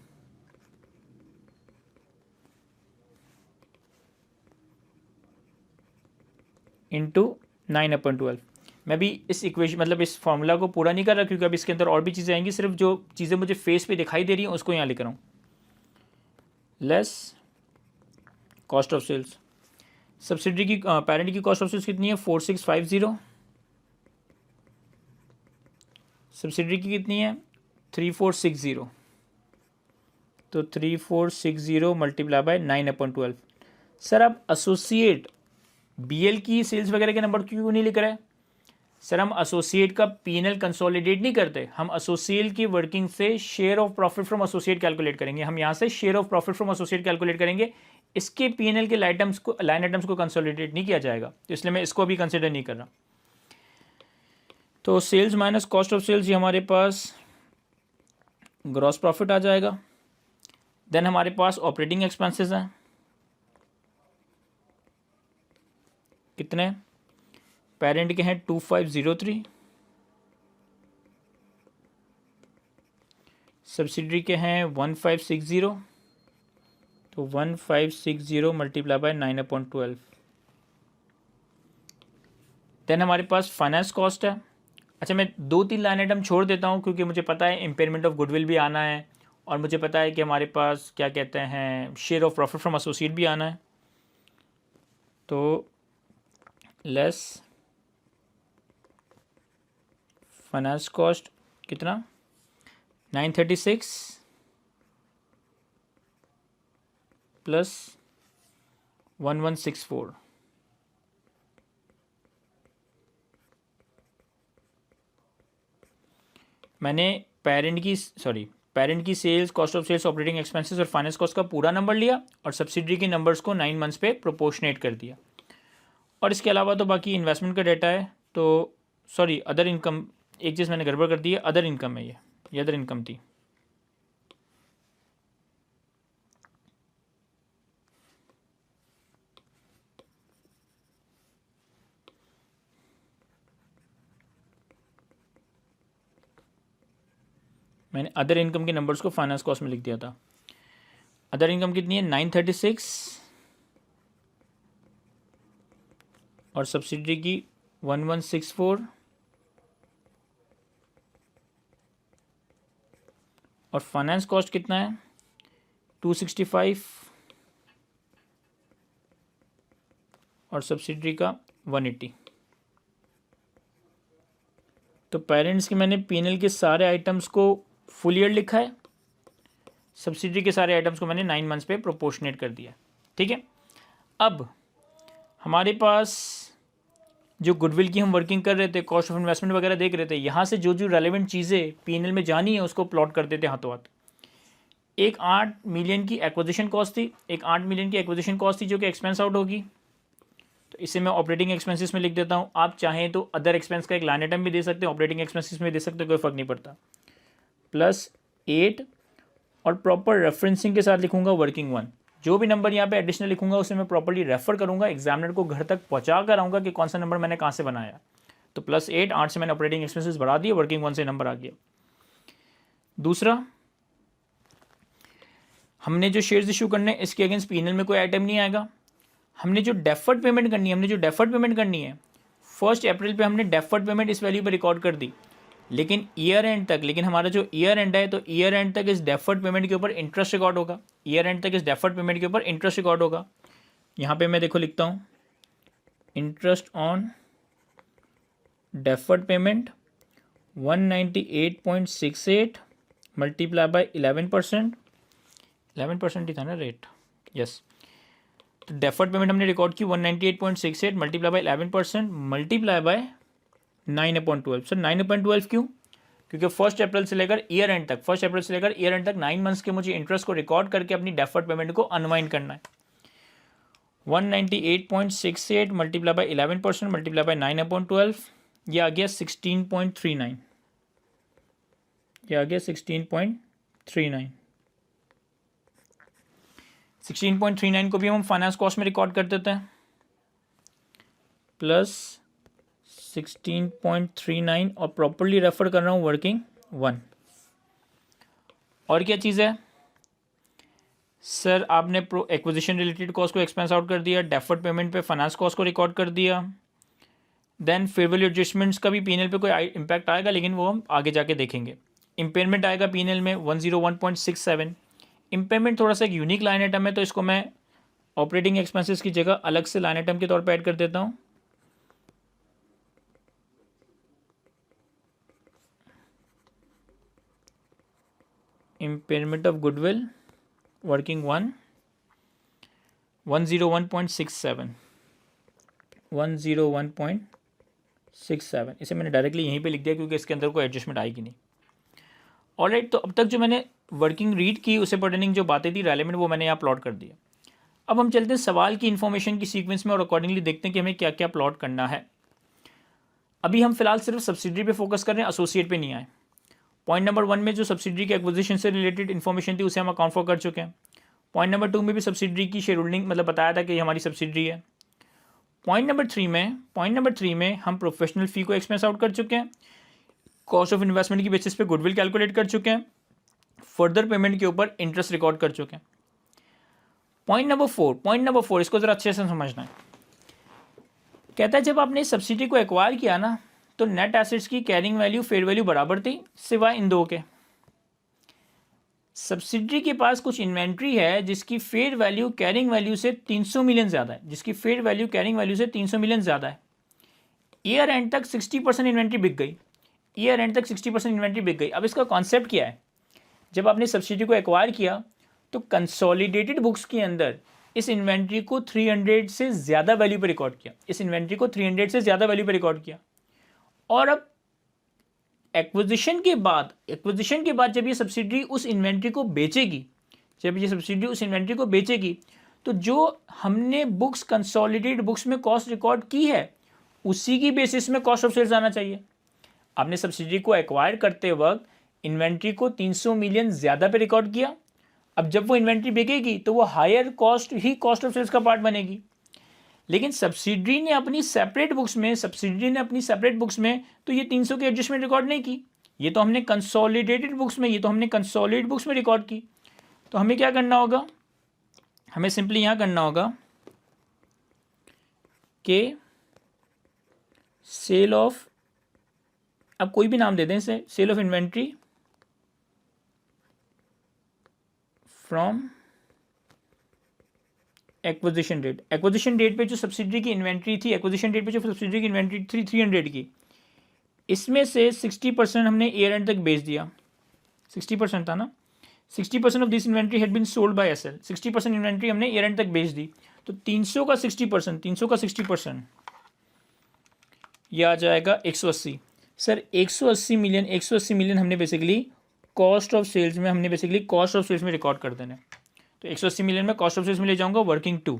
इंटू 9/12। मैं भी इस इक्वेशन मतलब इस फॉर्मूला को पूरा नहीं कर रहा क्योंकि अब इसके अंदर और भी चीज़ें आएंगी, सिर्फ जो चीज़ें मुझे फेस पे दिखाई दे रही हैं उसको यहाँ लिख रहा हूँ। Less cost of sales, subsidy की पेरेंट की कॉस्ट ऑफ सेल्स कितनी है 4650, सब्सिडी की कितनी है 3460। तो 3460 मल्टीप्लाई बाय 9/12। सर आप एसोसिएट बीएल की सेल्स वगैरह के नंबर क्यों नहीं लिख रहे हैं? सर हम एसोसिएट का पीएनएल कंसोलिडेट नहीं करते, हम एसोसिएट की वर्किंग से share of profit from associate calculate करेंगे। हम यहाँ से share of profit from associate calculate करेंगे, इसके पीएनएल के लाइन आइटम्स को कंसोलिडेट नहीं किया जाएगा, तो इसलिए मैं इसको भी कंसिडर नहीं कर रहा। तो sales minus cost of sales, ये हमारे पास ग्रॉस प्रॉफिट आ जाएगा। देन हमारे पास ऑपरेटिंग एक्सपेंसेस हैं, कितने, पेरेंट के हैं 2503, सब्सिडरी के हैं 1560। तो 1560 मल्टीप्लाई बाय 9/12। देन हमारे पास फाइनेंस कॉस्ट है। अच्छा, मैं 2-3 लाइन आइटम छोड़ देता हूँ क्योंकि मुझे पता है इम्पेयरमेंट ऑफ गुडविल भी आना है और मुझे पता है कि हमारे पास क्या कहते हैं share of profit from associate भी आना है। तो लेस फाइनेंस कॉस्ट कितना 936 प्लस 1164। मैंने पेरेंट की sales, cost of sales, operating expenses और फाइनेंस कॉस्ट का पूरा नंबर लिया और सब्सिडरी के नंबर्स को 9 मंथ्स पे प्रोपोर्शनेट कर दिया। और इसके अलावा तो बाकी इन्वेस्टमेंट का डाटा है। तो सॉरी, अदर इनकम, एक चीज़ मैंने गड़बड़ कर दी है, अदर इनकम है ये अदर इनकम थी। मैंने अदर इनकम के नंबर्स को फाइनेंस कॉस्ट में लिख दिया था। अदर इनकम कितनी है 936 और सब्सिडरी की 1164 और फाइनेंस कॉस्ट कितना है 265 और सब्सिडरी का 180। तो पेरेंट्स के मैंने पीएनएल के सारे आइटम्स को फुल ईयर लिखा है, सब्सिडरी के सारे आइटम्स को मैंने 9 मंथ्स पे प्रोपोर्शनेट कर दिया। ठीक है, अब हमारे पास जो गुडविल की हम वर्किंग कर रहे थे, कॉस्ट ऑफ इन्वेस्टमेंट वगैरह देख रहे थे, यहाँ से जो जो रेलेवेंट चीज़ें पीएनएल में जानी है उसको प्लॉट कर देते हाथों हाथ। एक 8 मिलियन की एक्विजिशन कॉस्ट थी, जो कि एक्सपेंस आउट होगी, तो इसे मैं ऑपरेटिंग एक्सपेंसेस में लिख देता हूँ। आप चाहें तो अदर एक्सपेंस का एक लाइन आइटम भी दे सकते हैं, ऑपरेटिंग एक्सपेंसेस में दे सकते हैं, कोई फ़र्क नहीं पड़ता। प्लस 8 और प्रॉपर रेफरेंसिंग के साथ लिखूंगा वर्किंग 1। जो भी नंबर यहाँ पे एडिशनल लिखूंगा उसे मैं प्रॉपर्ली रेफर करूंगा, एग्जामिनर को घर तक पहुँचा कर आऊँगा कि कौन सा नंबर मैंने कहाँ से बनाया। तो +8, 8 से मैंने ऑपरेटिंग एक्सपेंसेस बढ़ा दिए, वर्किंग 1 से नंबर आ गया। दूसरा, हमने जो शेयर्स इशू करने इसके अगेंस्ट P&L में कोई आइटम नहीं आएगा। हमने जो डेफर्ड पेमेंट करनी है 1 अप्रैल पे हमने डेफर्ड पेमेंट इस वैल्यू पर रिकॉर्ड कर दी, लेकिन ईयर एंड तक, लेकिन हमारा जो ईयर एंड है तो ईयर एंड तक इस डेफर्ड पेमेंट के ऊपर इंटरेस्ट रिकॉर्ड होगा। ईयर एंड तक इस डेफर्ड पेमेंट के ऊपर इंटरेस्ट रिकॉर्ड होगा। यहाँ पे मैं देखो लिखता हूँ interest on deferred payment 198.68 multiply by 11%, 11% ही था ना रेट, यस। तो डेफर्ड पेमेंट हमने रिकॉर्ड की 198.68 multiply by 11% multiply by 9/12। Sir 9/12 क्यों? क्योंकि 1 अप्रैल से लेकर ईयर एंड तक 9 मंथ्स के मुझे इंटरेस्ट को रिकॉर्ड करके अपनी डेफर्ड पेमेंट को अनवाइंड करना है। 198.68 मल्टीप्लाई बाय 11% मल्टीप्लाई बाय 9/12, ये आ गया 16.39, ये आ गया 16.39। 16.39 को भी हम फाइनेंस कॉस्ट में रिकॉर्ड कर देते हैं, प्लस 16.39 और प्रॉपर्ली रेफर कर रहा हूँ वर्किंग 1। और क्या चीज़ है सर? आपने एक्विजिशन रिलेटेड कॉस्ट को एक्सपेंस आउट कर दिया, डेफर्ड पेमेंट पे फाइनेंस कॉस्ट को रिकॉर्ड कर दिया, देन फेयर वैल्यू एडजस्टमेंट्स का भी P&L पे कोई इम्पैक्ट आएगा, लेकिन वो हम आगे जाके देखेंगे। इम्पेयरमेंट आएगा P&L में 101.67। इम्पेयरमेंट थोड़ा सा एक यूनिक लाइन आइटम है, तो इसको मैं ऑपरेटिंग एक्सपेंसेस की जगह अलग से लाइन आइटम के तौर पे ऐड कर देता हूँ। Impairment of goodwill working 1 101.67, 101.67। इसे मैंने डायरेक्टली यहीं पे लिख दिया क्योंकि इसके अंदर कोई एडजस्टमेंट आएगी नहीं। ऑलराइट, तो अब तक जो मैंने वर्किंग रीड की उसे पर्टेनिंग जो बातें थी रेलेवेंट, वो मैंने यहाँ प्लॉट कर दिया। अब हम चलते हैं सवाल की इन्फॉर्मेशन की सीक्वेंस में और अकॉर्डिंगली देखते हैं कि हमें क्या क्या प्लॉट करना है। अभी हम फिलहाल सिर्फ सब्सिडरी पे फोकस कर रहे हैं, एसोसिएट पे नहीं आए। पॉइंट नंबर 1 में जो सब्सिडरी के एक्विजिशन से रिलेटेड इन्फॉर्मेशन थी उसे हम अकाउंट फॉर कर चुके हैं। पॉइंट नंबर 2 में भी सब्सिडरी की शेयर होल्डिंग मतलब बताया था कि ये हमारी सब्सिडरी है। पॉइंट नंबर 3 में हम प्रोफेशनल फ़ी को एक्सपेंस आउट कर चुके हैं, कॉस्ट ऑफ इन्वेस्टमेंट की बेसिस पे गुडविल कैलकुलेट कर चुके हैं, फर्दर पेमेंट के ऊपर इंटरेस्ट रिकॉर्ड कर चुके हैं। पॉइंट नंबर 4 इसको ज़रा अच्छे से समझना है। कहता है जब आपने सब्सिडी को एक्वायर किया ना तो नेट एसेट्स की कैरिंग वैल्यू फेयर वैल्यू बराबर थी सिवाय इन दो के। सब्सिडरी के पास कुछ इन्वेंट्री है जिसकी फेयर वैल्यू कैरिंग वैल्यू से 300 मिलियन ज़्यादा है, जिसकी फेयर वैल्यू कैरिंग वैल्यू से 300 मिलियन ज़्यादा है। ईयर एंड तक 60% इन्वेंट्री बिक गई, ईयर एंड तक 60% इन्वेंट्री बिक गई। अब इसका कॉन्सेप्ट क्या है? जब आपने सब्सिडी को एक्वायर किया तो कंसोलिडेटेड बुक्स के अंदर इस इन्वेंट्री को 300 से ज़्यादा वैल्यू पर रिकॉर्ड किया, इस इन्वेंट्री को 300 से ज़्यादा वैल्यू पर रिकॉर्ड किया। और अब एक्विजिशन के बाद जब ये सब्सिडी उस इन्वेंट्री को बेचेगी, तो जो हमने बुक्स कंसोलिडेटेड बुक्स में कॉस्ट रिकॉर्ड की है उसी की बेसिस में कॉस्ट ऑफ सेल्स आना चाहिए। आपने सब्सिडी को एक्वायर करते वक्त इन्वेंट्री को 300 मिलियन ज़्यादा पे रिकॉर्ड किया, अब जब वो इन्वेंट्री बिकेगी तो वो हायर कॉस्ट ही कॉस्ट ऑफ सेल्स का पार्ट बनेगी। लेकिन सब्सिडरी ने अपनी सेपरेट बुक्स में तो ये 300 की एडजस्टमेंट रिकॉर्ड नहीं की, ये तो हमने कंसोलिडेटेड बुक्स में रिकॉर्ड की। तो हमें क्या करना होगा? हमें सिंपली यहाँ करना होगा कि सेल ऑफ, अब कोई भी नाम दे दें इसे, sale of inventory from acquisition date पे जो सब्सिडरी की इन्वेंट्री थी, 300 की, इसमें से 60% हमने ईयर एंड तक बेच दिया। 60% था ना, 60% of this inventory had been sold by SL. 60% inventory हमने ईयर एंड तक बेच दी। तो 300 का 60%, यह आ जाएगा 180। सर 180 मिलियन हमने बेसिकली कॉस्ट ऑफ सेल्स में रिकॉर्ड कर देना। तो 180 मिलियन में कॉस्ट ऑफ सेल्स में ले जाऊंगा वर्किंग 2,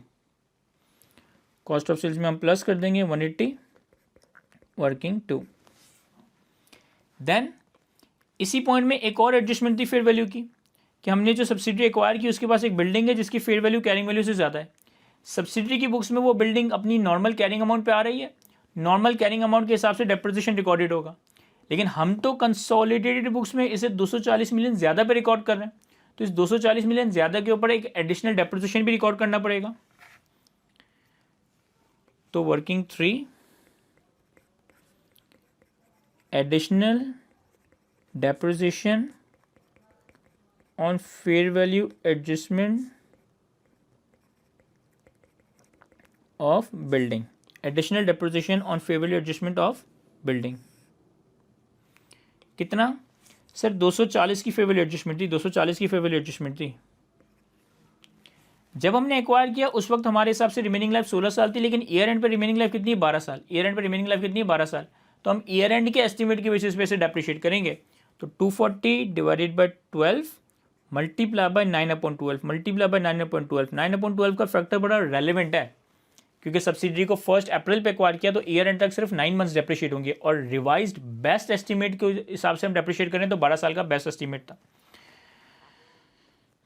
कॉस्ट ऑफ सेल्स में हम प्लस कर देंगे 180 वर्किंग 2। देन इसी पॉइंट में एक और एडजस्टमेंट थी फेयर वैल्यू की, कि हमने जो सब्सिडी एक्वायर की उसके पास एक बिल्डिंग है जिसकी फेयर वैल्यू कैरिंग वैल्यू से ज़्यादा है। सब्सिडी की बुक्स में वो बिल्डिंग अपनी नॉर्मल कैरिंग अमाउंट पे आ रही है, नॉर्मल कैरिंग अमाउंट के हिसाब से डेप्रिसिएशन रिकॉर्डेड होगा, लेकिन हम तो कंसोलिडेटेड बुक्स में इसे 240 मिलियन ज़्यादा पे रिकॉर्ड कर रहे हैं, तो इस 240 मिलियन ज़्यादा के ऊपर एक एडिशनल डेप्रिसिएशन भी रिकॉर्ड करना पड़ेगा। तो working 3 additional depreciation on fair value adjustment of building, additional depreciation on fair value adjustment of building कितना सर? 240 की फेयर वैल्यू एडजस्टमेंट थी, 240 की फेयर वैल्यू एडजस्टमेंट थी। जब हमने एक्वायर किया उस वक्त हमारे हिसाब से रिमेनिंग लाइफ 16 साल थी, लेकिन ईयर एंड पे रिमेनिंग लाइफ कितनी है? 12 साल। ईयर एंड पे रिमेनिंग लाइफ कितनी है? 12 साल। तो हम ईयर एंड के एस्टिमेट के बेसिस पे इसे डेप्रिशिएट करेंगे। तो 240 divided by 12 multiply by 9/12, multiply by 9/12। 9/12 का फैक्टर बड़ा रेलिवेंट है, क्योंकि सब्सिडी को 1 अप्रैल पे एक्वायर किया, तो ईयर एंड तक सिर्फ 9 मंथ्स डेप्रिशिएट होंगे, और रिवाइज्ड बेस्ट एस्टीमेट के हिसाब से हम डेप्रिशिएट करें तो 12 साल का बेस्ट एस्टीमेट था।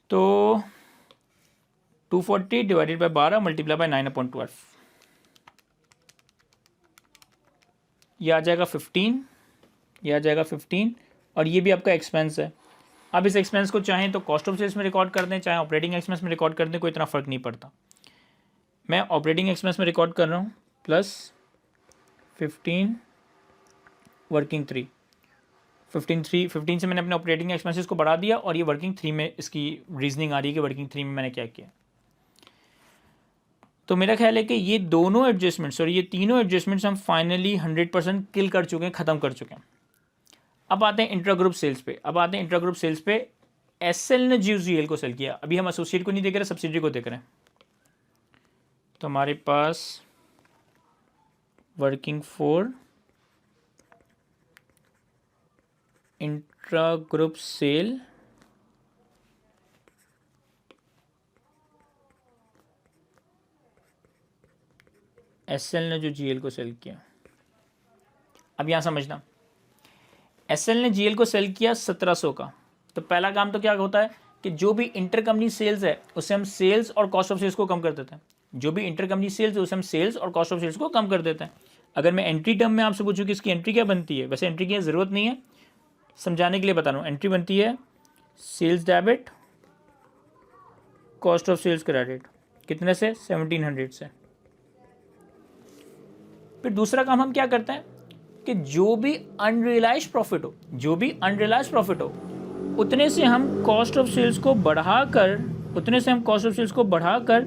तो 240 डिवाइडेड बाई 12 मल्टीप्लाई बाई 9/12, ये आ जाएगा 15, ये आ जाएगा 15, और ये भी आपका एक्सपेंस है। अब इस एक्सपेंस को चाहें तो कॉस्ट ऑफ सेल्स में रिकॉर्ड कर दें, चाहे ऑपरेटिंग एक्सपेंस में रिकॉर्ड कर दें, कोई इतना फ़र्क नहीं पड़ता। मैं ऑपरेटिंग एक्सपेंस में रिकॉर्ड कर रहा हूँ, प्लस 15 वर्किंग 3, 15 से मैंने अपने ऑपरेटिंग एक्सपेंसेस को बढ़ा दिया, और ये वर्किंग 3 में इसकी रीजनिंग आ रही है कि वर्किंग 3 में मैंने क्या किया। तो मेरा ख्याल है कि ये दोनों एडजस्टमेंट्स और ये तीनों एडजस्टमेंट्स हम फाइनली 100% किल कर चुके हैं, ख़त्म कर चुके हैं। अब आते हैं इंट्रा ग्रुप सेल्स पे। एसएल ने जीयूजीएल को सेल किया, अभी हम एसोसिएट को नहीं देख रहे, सब्सिडरी को देख रहे हैं। तो हमारे पास working 4 intra group sale SL ने जो जीएल को सेल किया। अब यहाँ समझना, एसएल ने जीएल को सेल किया 1700 का। तो पहला काम तो क्या होता है कि जो भी इंटर कंपनी सेल्स है उससे हम सेल्स और कॉस्ट ऑफ सेल्स को कम कर देते हैं। जो भी इंटर कंपनी सेल्स है उससे हम सेल्स और कॉस्ट ऑफ सेल्स को कम कर देते हैं। अगर मैं एंट्री टर्म में आपसे पूछूं कि इसकी एंट्री क्या बनती है, वैसे एंट्री की ज़रूरत नहीं है, समझाने के लिए बता रहा हूँ। एंट्री बनती है sales debit cost of sales credit, कितने से? 1700 से। फिर दूसरा काम हम क्या करते हैं कि जो भी अनरियलाइज्ड प्रॉफिट हो, उतने से हम कॉस्ट ऑफ सेल्स को बढ़ाकर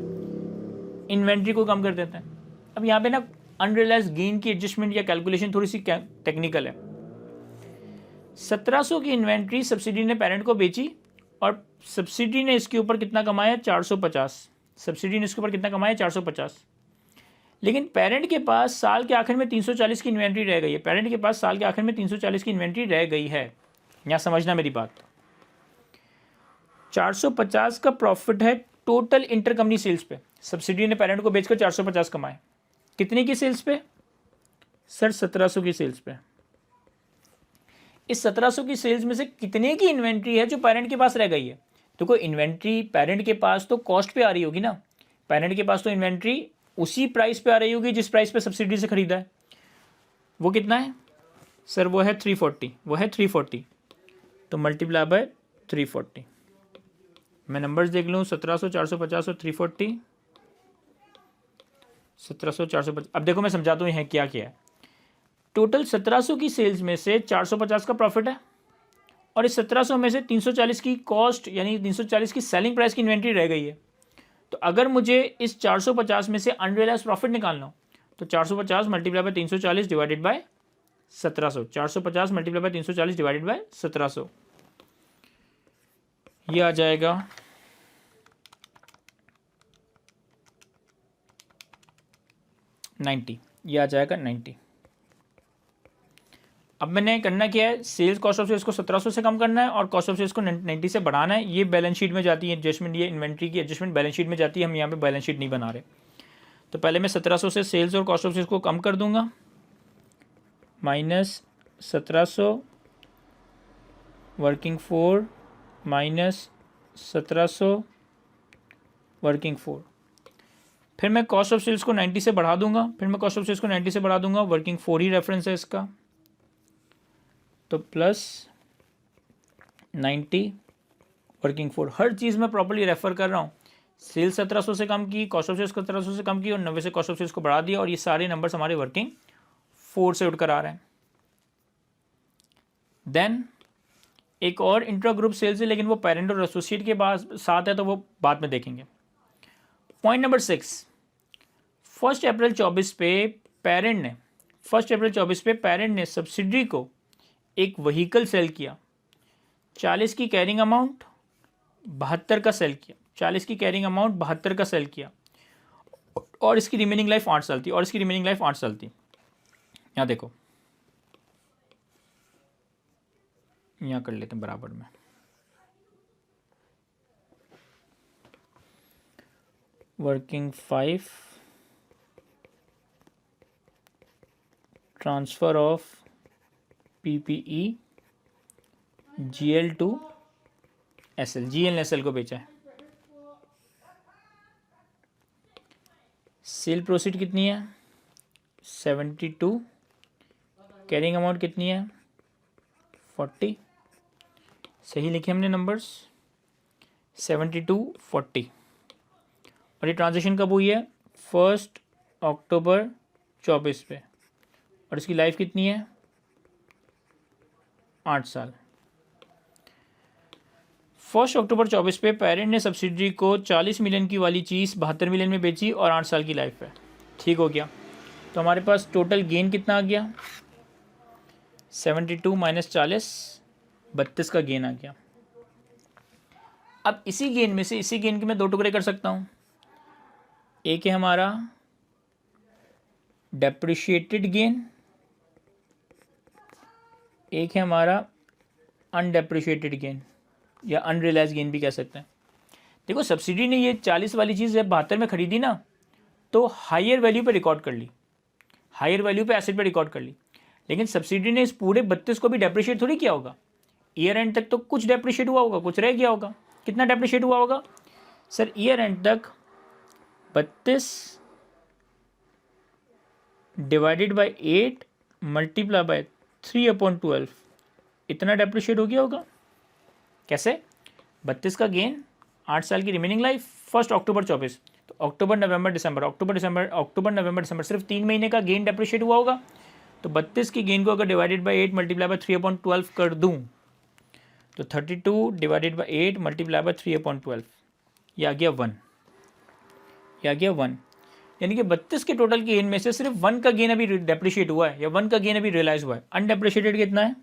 इन्वेंट्री को कम कर देते हैं। अब यहाँ पे ना अनरियलाइज्ड गेन की एडजस्टमेंट या कैलकुलेशन थोड़ी सी टेक्निकल है। 1700 की इन्वेंट्री सब्सिडी ने पेरेंट को बेची, और सब्सिडी ने इसके ऊपर कितना कमाया? 450। लेकिन पेरेंट के पास साल के आखिर में 340 की इन्वेंट्री रह गई है। यहाँ समझना मेरी बात। 450 का प्रॉफिट है टोटल इंटर कंपनी सेल्स पे। सब्सिडी ने पेरेंट को बेचकर 450 कमाए। कितने की सेल्स पे? सर 1700 की सेल्स पे। इस 1700 की सेल्स में से कितने की इन्वेंट्री है जो पेरेंट के पास रह गई है? तो कोई इन्वेंट्री पेरेंट के पास तो कॉस्ट पे आ रही होगी ना। पेरेंट के पास तो इन्वेंट्री उसी प्राइस पे आ रही होगी जिस प्राइस पे सब्सिडी से खरीदा है। वो कितना है सर? वो है 340। तो मल्टीप्लाई बाय 340। मैं नंबर्स देख लूँ, 1700, 450 और 340। 1700, 450। अब देखो मैं समझाता हूँ यहाँ क्या क्या है। टोटल 1700 की सेल्स में से 450 का प्रॉफिट है, और इस 1700 में से 340 की कॉस्ट यानी 340 की सेलिंग प्राइस की इन्वेंट्री रह गई है। तो अगर मुझे इस 450 में से अनरियलाइज्ड प्रॉफिट निकालना हो तो 450 multiply by 340 divided by 1700। 450 multiply by 340 divided by 1700, ये आ जाएगा 90। ये आ जाएगा 90। अब मैंने करना क्या है, सेल्स कॉस्ट ऑफ सेल्स को 1700 से कम करना है और कॉस्ट ऑफ सेल्स को 90 से बढ़ाना है। ये बैलेंस शीट में जाती है एडजस्टमेंट, ये इन्वेंट्री की एडजस्टमेंट बैलेंस शीट में जाती है। हम यहाँ पे बैलेंस शीट नहीं बना रहे। तो पहले मैं 1700 से सेल्स और कॉस्ट ऑफ सेल्स को कम कर दूंगा, -1700 वर्किंग 4 माइनस 1700 वर्किंग 4। फिर मैं कॉस्ट ऑफ सेल्स को 90 से बढ़ा दूंगा, वर्किंग 4 ही रेफरेंस है इसका, तो प्लस 90 वर्किंग 4। हर चीज़ में प्रॉपर्ली रेफर कर रहा हूँ। सेल्स 1700 से कम की, कॉस्ट ऑफ सेल्स को 1700 से कम की और 90 से कॉस्ट ऑफ सेल्स को बढ़ा दिया, और ये सारे नंबर्स हमारे वर्किंग 4 से उठकर आ रहे हैं। देन एक और इंट्रा ग्रुप सेल्स है, लेकिन वो पेरेंट और एसोसिएट के साथ है, तो वो बाद में देखेंगे। पॉइंट नंबर 6, 1 अप्रैल 24 पे पेरेंट ने सब्सिडरी को एक व्हीकल सेल किया, 40 की कैरिंग अमाउंट 72 का सेल किया, 40 की कैरिंग अमाउंट 72 का सेल किया, और इसकी रिमेनिंग लाइफ 8 साल थी, यहाँ देखो, यहाँ कर लेते हैं बराबर में। Working 5 transfer of PPE GL to SL, GL ने SL को बेचा है। सेल प्रोसीड कितनी है 72, कैरिंग अमाउंट कितनी है 40, सही लिखे हमने नंबर्स 72 40, और ये ट्रांजेक्शन कब हुई है 1 अक्टूबर 24 पे, और इसकी लाइफ कितनी है 8 साल। 1 अक्टूबर 24 पे पेरेंट ने सब्सिडरी को 40 मिलियन की वाली चीज़ 72 मिलियन में बेची और 8 साल की लाइफ है। ठीक हो गया, तो हमारे पास टोटल गेन कितना आ गया 72 माइनस 40, 32 का गेन आ गया। अब इसी गेन के मैं 2 टुकड़े कर सकता हूँ। एक है हमारा डेप्रिशिएटेड गेन, एक है हमारा अनडेप्रिशिएटेड गेन या अनरियलाइज गेन भी कह सकते हैं। देखो सब्सिडी ने ये 40 वाली चीज़ जब 72 में खरीदी ना, तो हायर वैल्यू पे रिकॉर्ड कर ली, एसेट पे रिकॉर्ड कर ली, लेकिन सब्सिडी ने इस पूरे 32 को भी डेप्रिशिएट थोड़ी किया होगा। ईयर एंड तक तो कुछ डेप्रिशिएट हुआ होगा, कुछ रह गया होगा। कितना डेप्रिशिएट हुआ होगा सर, ईयर एंड तक 32 डिवाइडेड बाई 8 मल्टीप्लाई बाय 3/12, इतना डेप्रिशिएट हो गया होगा। कैसे 32 का गेन, 8 साल की रिमेनिंग लाइफ, 1 अक्टूबर 24, तो अक्टूबर नवंबर दिसंबर सिर्फ 3 महीने का गेन डेप्रिशिएट हुआ होगा। तो 32 की गेन को अगर डिवाइडेड बाई 8 मल्टीप्लाई बाय 3/12 कर दूं, तो 32 डिवाइडेड बाई 8 मल्टीप्लाई बाय 3/12, ये आ गया 1, यानी कि 32 के टोटल गेन में से सिर्फ 1 का गेन अभी डेप्रिशिएट हुआ है, या 1 का गेन अभी रियलाइज हुआ है। अनडेप्रिशिएटेड कितना है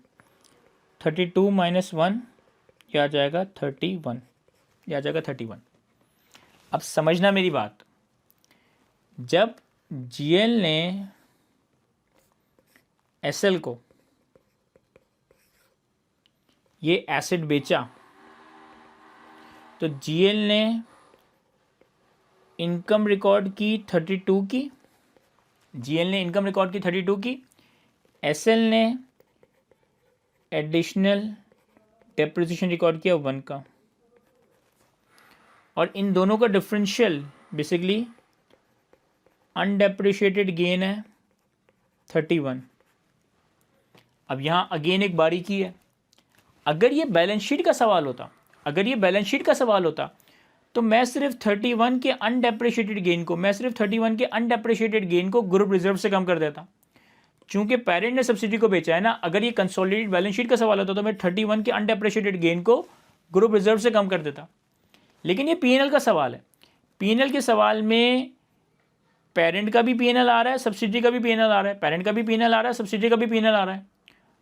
32 माइनस 1, यह आ जाएगा 31, अब समझना मेरी बात, जब GL ने SL को ये एसेट बेचा, तो GL ने इनकम रिकॉर्ड की 32 की, SL ने एडिशनल डेप्रिसिएशन रिकॉर्ड किया 1 का, और इन दोनों का डिफरेंशियल बेसिकली अनडेप्रिशिएटेड गेन है 31। अब यहाँ अगेन एक बारीकी है, अगर ये बैलेंस शीट का सवाल होता, तो मैं सिर्फ 31 के अनडेप्रिशिएटेड गेन को ग्रुप रिजर्व से कम कर देता। चूंकि पेरेंट ने सब्सिडी को बेचा है ना, अगर ये कंसोलिडेटेड बैलेंस शीट का सवाल होता तो मैं 31 के अनडेप्रिशिएटेड गेन को ग्रुप रिजर्व से कम कर देता। लेकिन ये P&L का सवाल है, P&L के सवाल में पेरेंट का भी P&L आ रहा है, सब्सिडी का भी P&L आ रहा है, पेरेंट का भी P&L आ रहा है, सब्सिडी का भी P&L आ रहा है,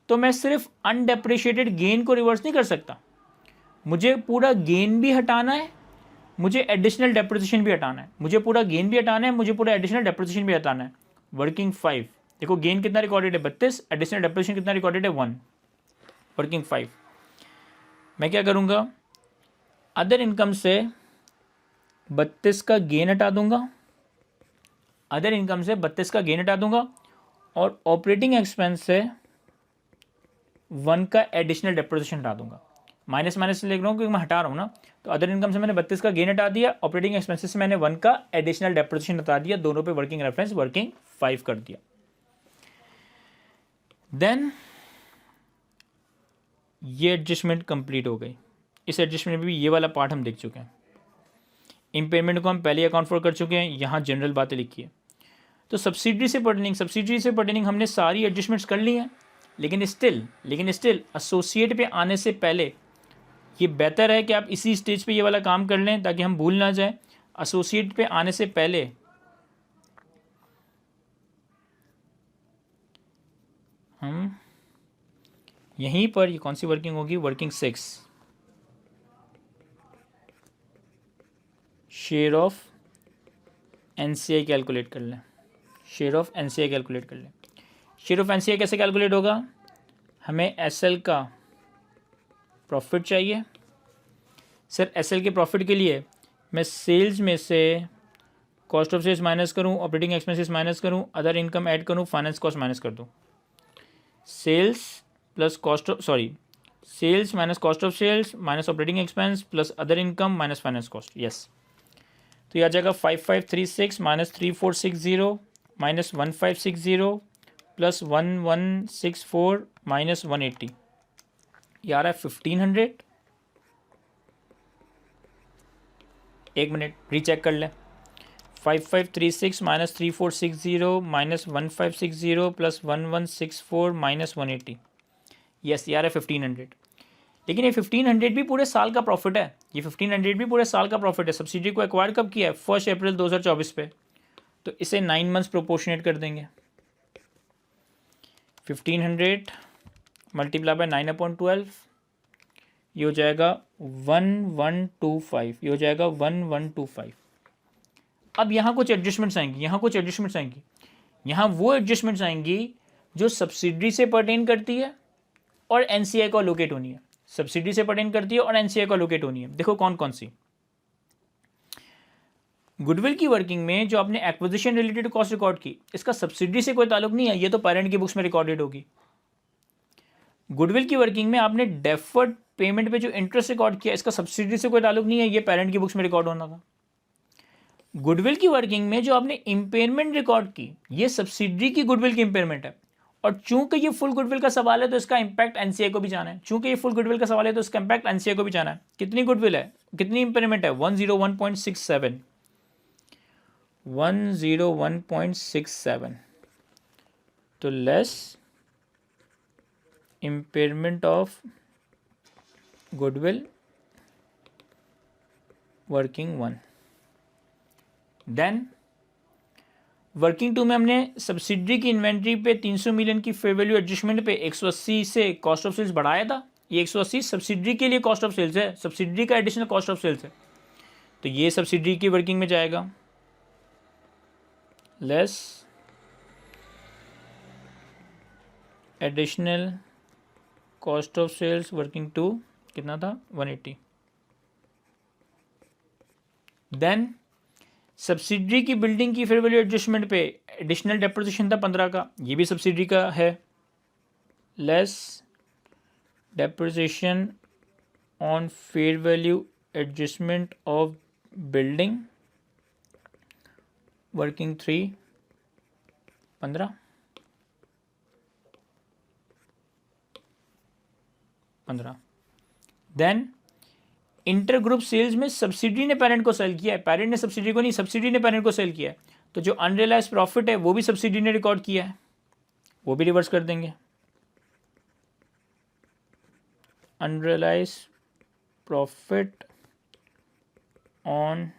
तो मैं सिर्फ अनडेप्रिशिएटेड गेन को रिवर्स नहीं कर सकता, मुझे पूरा गेन भी हटाना है, मुझे एडिशनल डेप्रिसिएशन भी हटाना है, मुझे पूरा गेन भी हटाना है, मुझे पूरा एडिशनल डेप्रिसिएशन भी हटाना है। वर्किंग 5, देखो गेन कितना रिकॉर्डेड है 32, एडिशनल डेप्रिसिएशन कितना रिकॉर्डेड है 1, वर्किंग 5। मैं क्या करूँगा, अदर इनकम से 32 का गेन हटा दूंगा, और ऑपरेटिंग एक्सपेंस से 1 का एडिशनल डेप्रिसिएशन हटा दूंगा। माइनस माइनस लिख रहा हूँ क्योंकि मैं हटा रहा हूँ ना। तो अदर इनकम से मैंने 32 का गेन हटा दिया, ऑपरेटिंग एक्सपेंसेस से मैंने 1 का एडिशनल डेप्रिसिएशन हटा दिया, दोनों पे वर्किंग रेफरेंस वर्किंग 5 कर दिया। देन ये एडजस्टमेंट कंप्लीट हो गई। इस एडजस्टमेंट में भी ये वाला पार्ट हम देख चुके हैं। इम्पेयरमेंट को हम पहले अकाउंट फॉर कर चुके हैं, यहाँ जनरल बातें लिखी है। तो सब्सिडरी से पर्टेनिंग हमने सारी एडजस्टमेंट्स कर ली हैं, लेकिन स्टिल एसोसिएट पे आने से पहले ये बेहतर है कि आप इसी स्टेज पे ये वाला काम कर लें ताकि हम भूल ना जाए। एसोसिएट पे आने से पहले हम यहीं पर ये कौन सी वर्किंग होगी, working 6, share of NCI calculate कर लें। शेयर ऑफ एनसीआई कैसे कैलकुलेट होगा, हमें एसएल का प्रॉफिट चाहिए। सर एसएल के प्रॉफिट के लिए मैं सेल्स में से कॉस्ट ऑफ सेल्स माइनस करूं, ऑपरेटिंग एक्सपेंसेस माइनस करूं, अदर इनकम ऐड करूं, फाइनेंस कॉस्ट माइनस कर दूं। Sales minus cost of sales minus operating expense plus other income minus finance cost. Yes, तो ये आ जाएगा 5536 माइनस 3460 माइनस 1560 प्लस 1164 माइनस 180, ये आ रहा है 1500। एक मिनट रीचेक कर लें। 5536 minus 3460 minus 1560 plus 1164 minus 180, yes ये आ रहा है 1500। लेकिन ये 1500 भी पूरे साल का प्रॉफिट है, ये 1500 भी पूरे साल का प्रॉफिट है। सब्सिडी को एक्वायर कब किया है, 1 अप्रैल 2024 पे, तो इसे 9 मंथ्स प्रोपोर्शनेट कर देंगे। 1500 मल्टीप्लाई बाय 9/12, ये हो जाएगा 1125, ये हो जाएगा 1125। अब यहाँ कुछ एडजस्टमेंट्स आएंगी, यहाँ वो एडजस्टमेंट्स आएंगी जो सब्सिडी से पर्टेन करती है और एनसीआई को अलोकेट होनी है। सब्सिडी से पर्टेन करती है और एनसीआई को अलोकेट होनी है। देखो कौन कौन सी। गुडविल की वर्किंग में जो आपने एक्विजिशन रिलेटेड कॉस्ट रिकॉर्ड की, इसका सब्सिडी से कोई ताल्लुक नहीं है, ये तो पेरेंट की बुक्स में रिकॉर्डेड होगी। गुडविल की वर्किंग में आपने डेफर्ड पेमेंट पे जो इंटरेस्ट रिकॉर्ड किया, इसका सब्सिडी से कोई ताल्लुक नहीं है, ये पेरेंट की बुक्स में रिकॉर्ड होना था। गुडविल की वर्किंग में जो आपने इंपेयरमेंट रिकॉर्ड की, ये सब्सिडी की गुडविल की इंपेयरमेंट है, और चूंकि ये फुल गुडविल का सवाल है तो इसका इंपैक्ट एनसीए को भी जाना है। चूंकि ये फुल गुडविल का सवाल है तो इसका इंपैक्ट एनसीए को भी जाना है। कितनी गुडविल है, कितनी इंपेयरमेंट है, 101.67, 101.67, तो less impairment of goodwill working 1। Then working 2 में हमने सब्सिडी की इन्वेंट्री पे 300 मिलियन की फेयर वैल्यू एडजस्टमेंट पे 180 से कॉस्ट ऑफ सेल्स बढ़ाया था। ये 180 सब्सिडी के लिए कॉस्ट ऑफ सेल्स है, सब्सिडी का एडिशनल कॉस्ट ऑफ सेल्स है, तो ये सब्सिडी की वर्किंग में जाएगा। Less additional cost of sales working 2 कितना था, 180। देन सब्सिडी की बिल्डिंग की फेयर वैल्यू एडजस्टमेंट पे एडिशनल डेप्रिसिएशन था 15 का, ये भी सब्सिडी का है। Less depreciation on fair value adjustment of building working 3 15। Then inter group sales में सब्सिडी ने पेरेंट को सेल किया है, पेरेंट ने सब्सिडी को नहीं, सब्सिडी ने पेरेंट को सेल किया है, तो जो अनरियलाइज्ड प्रॉफिट है वो भी सब्सिडी ने रिकॉर्ड किया है, वो भी रिवर्स कर देंगे। Unrealised profit on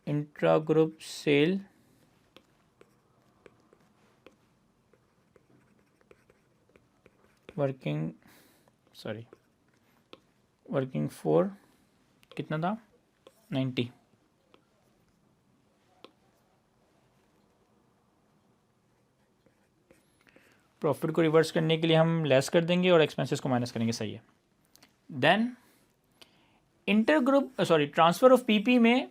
intra group sale working 4 कितना था, 90। प्रॉफिट को रिवर्स करने के लिए हम लेस कर देंगे और एक्सपेंसेस को माइनस करेंगे, सही है। देन ट्रांसफर ऑफ पीपी में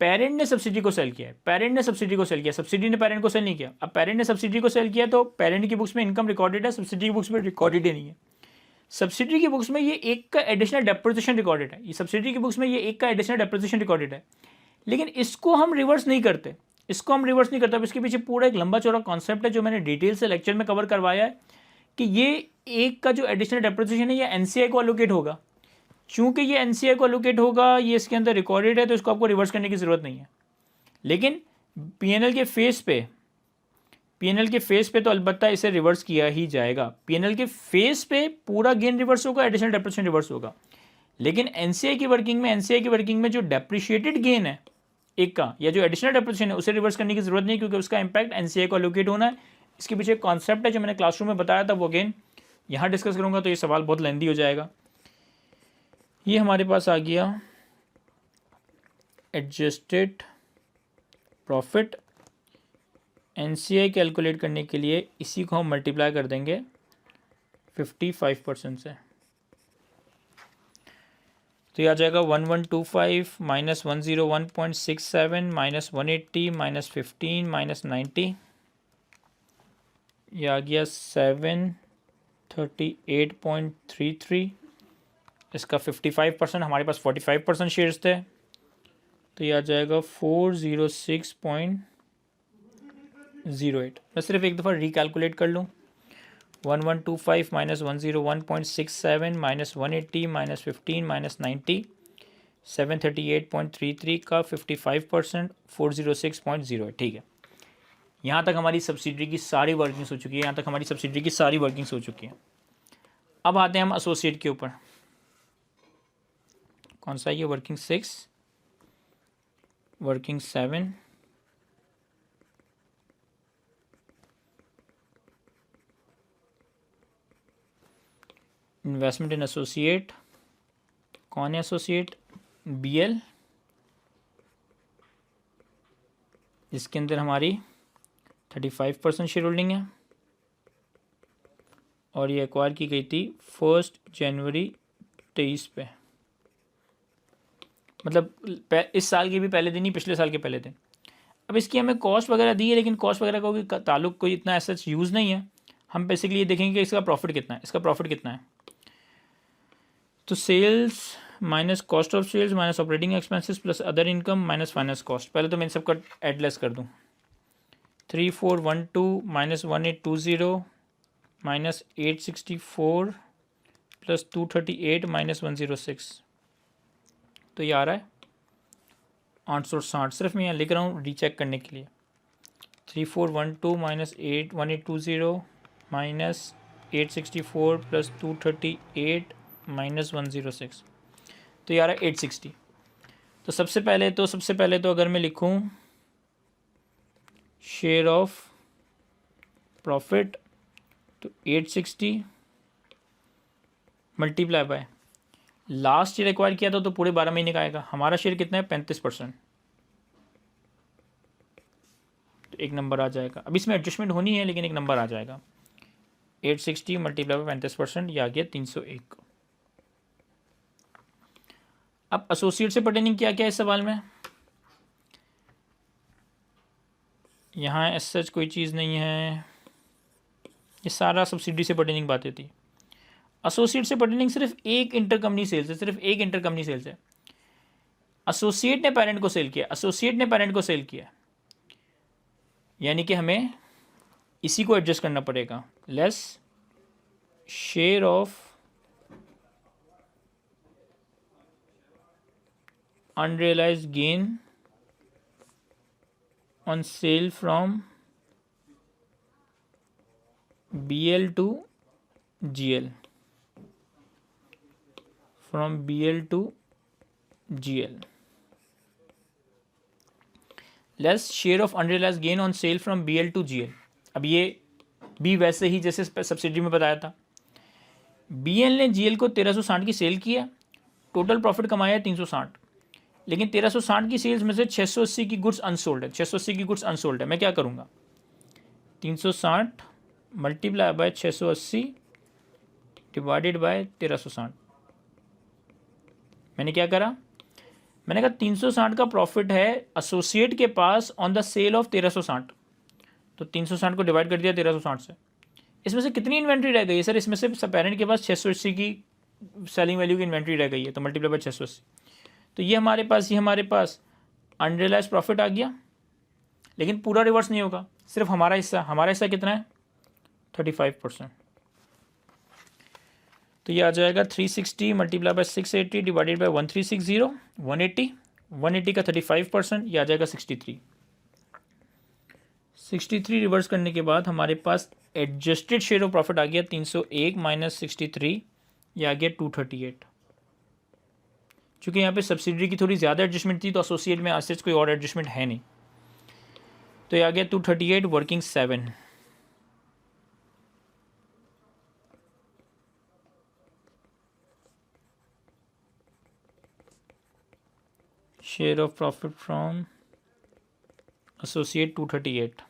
पेरेंट ने सब्सिडी को सेल किया है, पेरेंट ने सब्सिडी को सेल किया, सब्सिडी ने पेरेंट को सेल नहीं किया। अब पेरेंट ने सब्सिडी को सेल किया तो पेरेंट की बुक्स में इनकम रिकॉर्डेड है, सब्सिडी की बुक्स में रिकॉर्डेड ही नहीं है। सब्सिडी की बुक्स में ये एक का एडिशनल डेप्रिसिएशन रिकॉर्डेड है, ये सब्सिडी की बुक्स में ये एक का एडिशनल डेप्रिसिएशन रिकॉर्डेड है, लेकिन इसको हम रिवर्स नहीं करते, इसको हम रिवर्स नहीं करते। अब इसके पीछे पूरा एक लंबा चौड़ा कॉन्सेप्ट है जो मैंने डिटेल से लेक्चर में कवर करवाया है कि ये एक का जो एडिशनल डेप्रिसिएशन है ये एनसीआई को एलोकेट होगा। चूंकि ये एनसीआई को एलोकेट होगा, ये इसके अंदर रिकॉर्डेड है, तो इसको आपको रिवर्स करने की ज़रूरत नहीं है। लेकिन पीएनएल के फेस पे, पीएनएल के फेस पे तो अलबत्ता इसे रिवर्स किया ही जाएगा। पीएनएल के फेस पे पूरा गेन रिवर्स होगा, एडिशनल डेप्रिसिएशन रिवर्स होगा। लेकिन एनसीआई की वर्किंग में, एनसीआई की वर्किंग में जो डेप्रिशिएटेड गेन है एक का या जो एडिशनल डेप्रिसिएशन है उसे रिवर्स करने की जरूरत नहीं, क्योंकि उसका इंपैक्ट एनसीआई को एलोकेट होना है। इसके पीछे एक कॉन्सेप्ट है जो मैंने क्लासरूम में बताया था, वो अगेन यहाँ डिस्कस करूँगा तो ये सवाल बहुत लेंदी हो जाएगा। ये हमारे पास आ गया एडजस्टेड प्रॉफिट। एनसीआई कैलकुलेट करने के लिए इसी को हम मल्टीप्लाई कर देंगे 55% से, तो ये आ जाएगा 1125 माइनस 101.67 माइनस 180 माइनस 15 माइनस 90, ये आ गया 738.33। इसका 55%, हमारे पास 45% शेयर्स थे, तो ये आ जाएगा 406.08। मैं सिर्फ एक दफ़ा रिकैलकुलेट कर लूँ, 1125 माइनस 101.67 माइनस 180 माइनस 15 माइनस 90, 738.33 का 55% 406.08। ठीक है, यहाँ तक हमारी सब्सिडी की सारी वर्किंग्स हो चुकी है, यहाँ तक हमारी सब्सिडी की सारी वर्किंग्स हो चुकी हैं। अब आते हैं हम एसोसिएट के ऊपर। कौन सा ये वर्किंग 6, वर्किंग 7, इन्वेस्टमेंट इन एसोसिएट। कौन है एसोसिएट? बीएल, जिसके अंदर हमारी 35% शेयर होल्डिंग है और ये एक्वायर की गई थी 1 जनवरी 23 पे, मतलब इस साल के भी पहले दिन ही, पिछले साल के पहले दिन। अब इसकी हमें कॉस्ट वगैरह दी है, लेकिन कॉस्ट वगैरह का कोई ताल्लुक कोई इतना ऐसा यूज़ नहीं है। हम बेसिकली ये देखेंगे कि इसका प्रॉफिट कितना है, इसका प्रॉफिट कितना है। तो sales minus cost of sales minus operating expenses plus other income minus finance cost. पहले तो मैं इन सबका एडलेस कर दूँ। 3412 माइनस 1820 माइनस 864 प्लस 238 माइनस 106, तो ये आ रहा है 860। सिर्फ मैं यहाँ लिख रहा हूँ रीचेक करने के लिए। 3412 माइनस 1820 माइनस 864 प्लस 238 माइनस 106, तो ये आ रहा है 860। तो सबसे पहले तो अगर मैं लिखूँ शेयर ऑफ प्रॉफिट, तो 860 multiply by last year acquire किया था तो पूरे 12 महीने का आएगा। हमारा शेयर कितना है? 35%, तो एक नंबर आ जाएगा। अब इसमें एडजस्टमेंट होनी है, लेकिन एक नंबर आ जाएगा। 860 मल्टीप्लाई बाय 35%, यह आ गया 301। अब एसोसिएट से पर्टेनिंग क्या क्या है इस सवाल में? यहाँ एस सच कोई चीज़ नहीं है, ये सारा सब्सिडी से पर्टेनिंग बातें थी। एसोसिएट से पर्टेनिंग सिर्फ एक इंटरकंपनी सेल्स है, सिर्फ एक इंटरकंपनी सेल्स है। एसोसिएट ने पेरेंट को सेल किया, एसोसिएट ने पेरेंट को सेल किया, यानी कि हमें इसी को एडजस्ट करना पड़ेगा। Less share of unrealised gain on sale from BL to GL, from BL to GL, less share of unrealized gain on sale from BL to GL। अब ये भी वैसे ही जैसे सब्सिडी में बताया था। BL ने GL को 1360 की सेल किया, टोटल प्रॉफिट कमाया 360, लेकिन 1360 की सेल्स में से 680 की गुड्स अनसोल्ड है, 680 की गुड्स अनसोल्ड है। मैं क्या करूँगा? 360 मल्टीप्लाई बाय 680 डिवाइडेड बाय 1360। मैंने क्या करा? मैंने कहा 360 का प्रॉफिट है एसोसिएट के पास ऑन द सेल ऑफ 1360, तो 360 को डिवाइड कर दिया 1360 से। इसमें से कितनी इन्वेंट्री रह गई है सर? इसमें से पेरेंट के पास 680 की सेलिंग वैल्यू की इन्वेंट्री रह गई है, तो मल्टीप्लाई बाय 680, तो ये हमारे पास अनरियलाइज प्रॉफिट आ गया। लेकिन पूरा रिवर्स नहीं होगा, सिर्फ हमारा हिस्सा कितना है? 35%। तो ये आ जाएगा 360 मल्टीप्लाई बाय 680 डिवाइडेड बाय 1360, 180 का 35%, ये आ जाएगा 63 रिवर्स करने के बाद हमारे पास एडजस्टेड शेयर ऑफ प्रॉफिट आ गया 301 माइनस 63, ये आ गया 238। चूँकि यहाँ पे सब्सिडरी की थोड़ी ज़्यादा एडजस्टमेंट थी, तो एसोसिएट में एसेट्स कोई और एडजस्टमेंट है नहीं, तो ये आ गया 238 working 7। Share of profit from associate 238।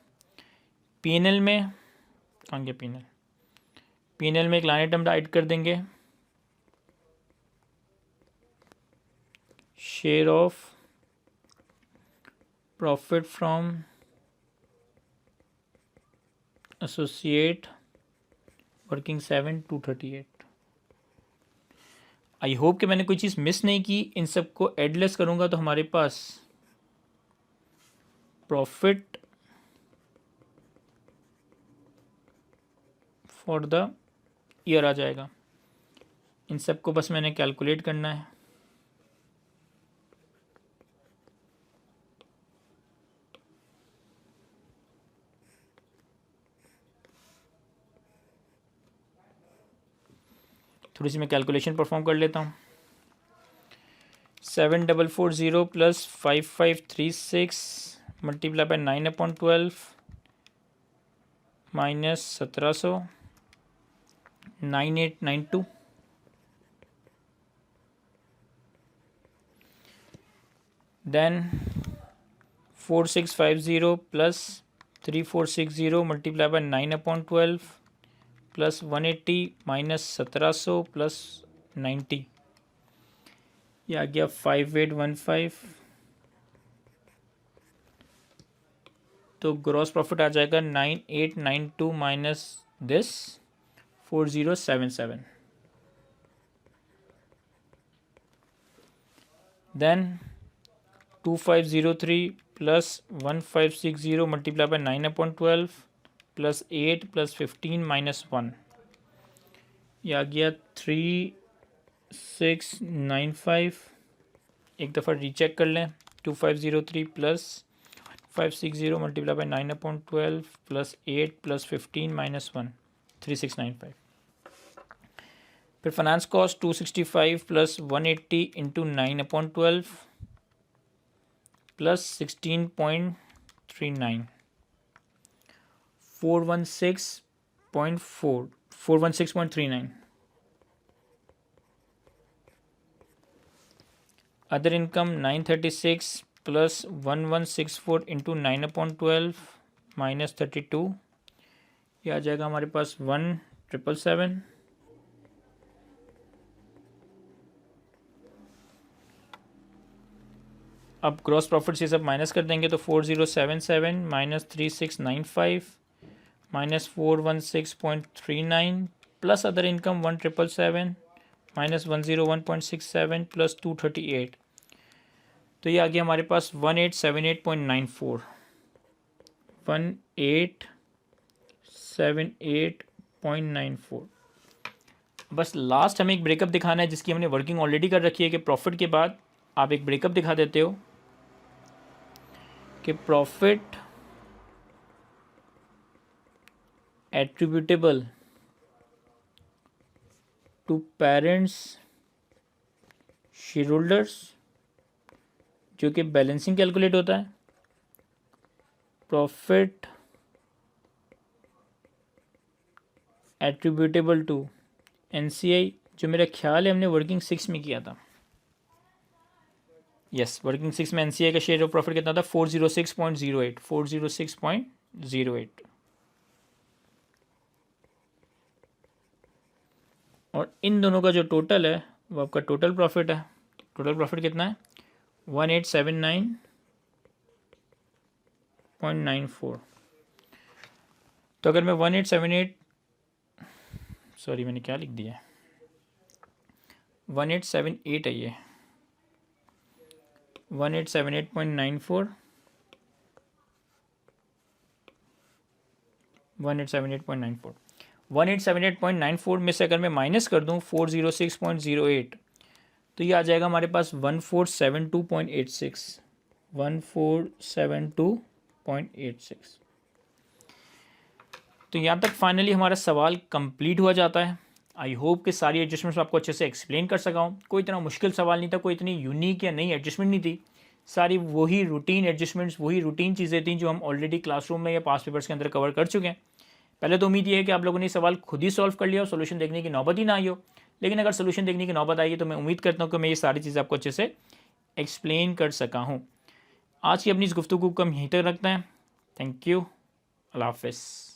PNL में कहाँ गया? पीएनएल में एक लाइन आइटम ऐड कर देंगे, share of profit from associate working 7 238। I hope कि मैंने कोई चीज़ मिस नहीं की। इन सब को एडलेस करूँगा तो हमारे पास प्रॉफिट फॉर द ईयर आ जाएगा। इन सब को बस मैंने कैलकुलेट करना है। थोड़ी सी मैं कैलकुलेशन परफॉर्म कर लेता हूँ। 7440 plus 5536 multiply by 9/12 minus 1700 9892। Then 4650 plus 3460 multiply by 9/12 plus 180 minus 1700 plus 90, ये आ गया 5815। तो ग्रॉस प्रॉफिट आ जाएगा 9892 minus this 4077। Then 2503 plus 1560 multiply by 9/12 plus 8 plus 15 minus 1, ये आ गया 3695। एक दफ़ा रीचेक कर लें। 2503 plus 560 multiply by 9/12 plus 8 plus 15 minus 1 3695। फिर finance cost 265 plus 180 into 9/12 plus 16.39 416.39। Other income 936 plus 1164 into 9/12 minus 32, ये आ जाएगा हमारे पास 1777। अब ग्रॉस प्रॉफिट से सब माइनस कर देंगे तो 4077 minus 3695 minus 416.39 plus other income 1777 minus 101.67 plus 238, तो ये आ गया हमारे पास 1878.94 1878.94। बस लास्ट हमें एक ब्रेकअप दिखाना है जिसकी हमने वर्किंग ऑलरेडी कर रखी है कि प्रॉफिट के बाद आप एक ब्रेकअप दिखा देते हो कि profit attributable to parents shareholders, जो कि बैलेंसिंग कैलकुलेट होता है। प्रॉफिट एट्रीब्यूटेबल टू एनसीआई, जो मेरा ख्याल है हमने वर्किंग 6 में किया था। यस, वर्किंग 6 में एनसीआई का शेयर ऑफ प्रॉफिट कितना था? 406.08 406.08। और इन दोनों का जो टोटल है वो आपका टोटल प्रॉफिट है। टोटल प्रॉफिट कितना है? 1879.94। तो अगर मैं 1878, सॉरी मैंने क्या लिख दिया है, 1878 है ये, 1878.94, 1878.94, 1878.94 में से अगर मैं माइनस कर दूं 406.08, तो ये आ जाएगा हमारे पास 1472.86, 1472.86। तो यहाँ तक फाइनली हमारा सवाल कंप्लीट हुआ जाता है। आई होप कि सारी एडजस्टमेंट्स आपको अच्छे से एक्सप्लेन कर सका हूँ। कोई इतना मुश्किल सवाल नहीं था, कोई इतनी यूनिक या नई एडजस्टमेंट नहीं थी, सारी वही रूटीन एडजस्टमेंट्स, वही रूटीन चीज़ें थी जो हम ऑलरेडी क्लासरूम में या पास पेपर्स के अंदर कवर कर चुके हैं। पहले तो उम्मीद ये है कि आप लोगों ने सवाल खुद ही सॉल्व कर लिया और सोल्यूशन देखने की नौबत ही ना आई हो, लेकिन अगर सोल्यूशन देखने की नौबत आई है तो मैं उम्मीद करता हूँ कि मैं ये सारी चीज़ें आपको अच्छे से एक्सप्लेन कर सका हूँ। आज की अपनी इस गुफ्तगू को हम यहीं तक रखते हैं। थैंक यू, अल्लाह हाफ़िज़।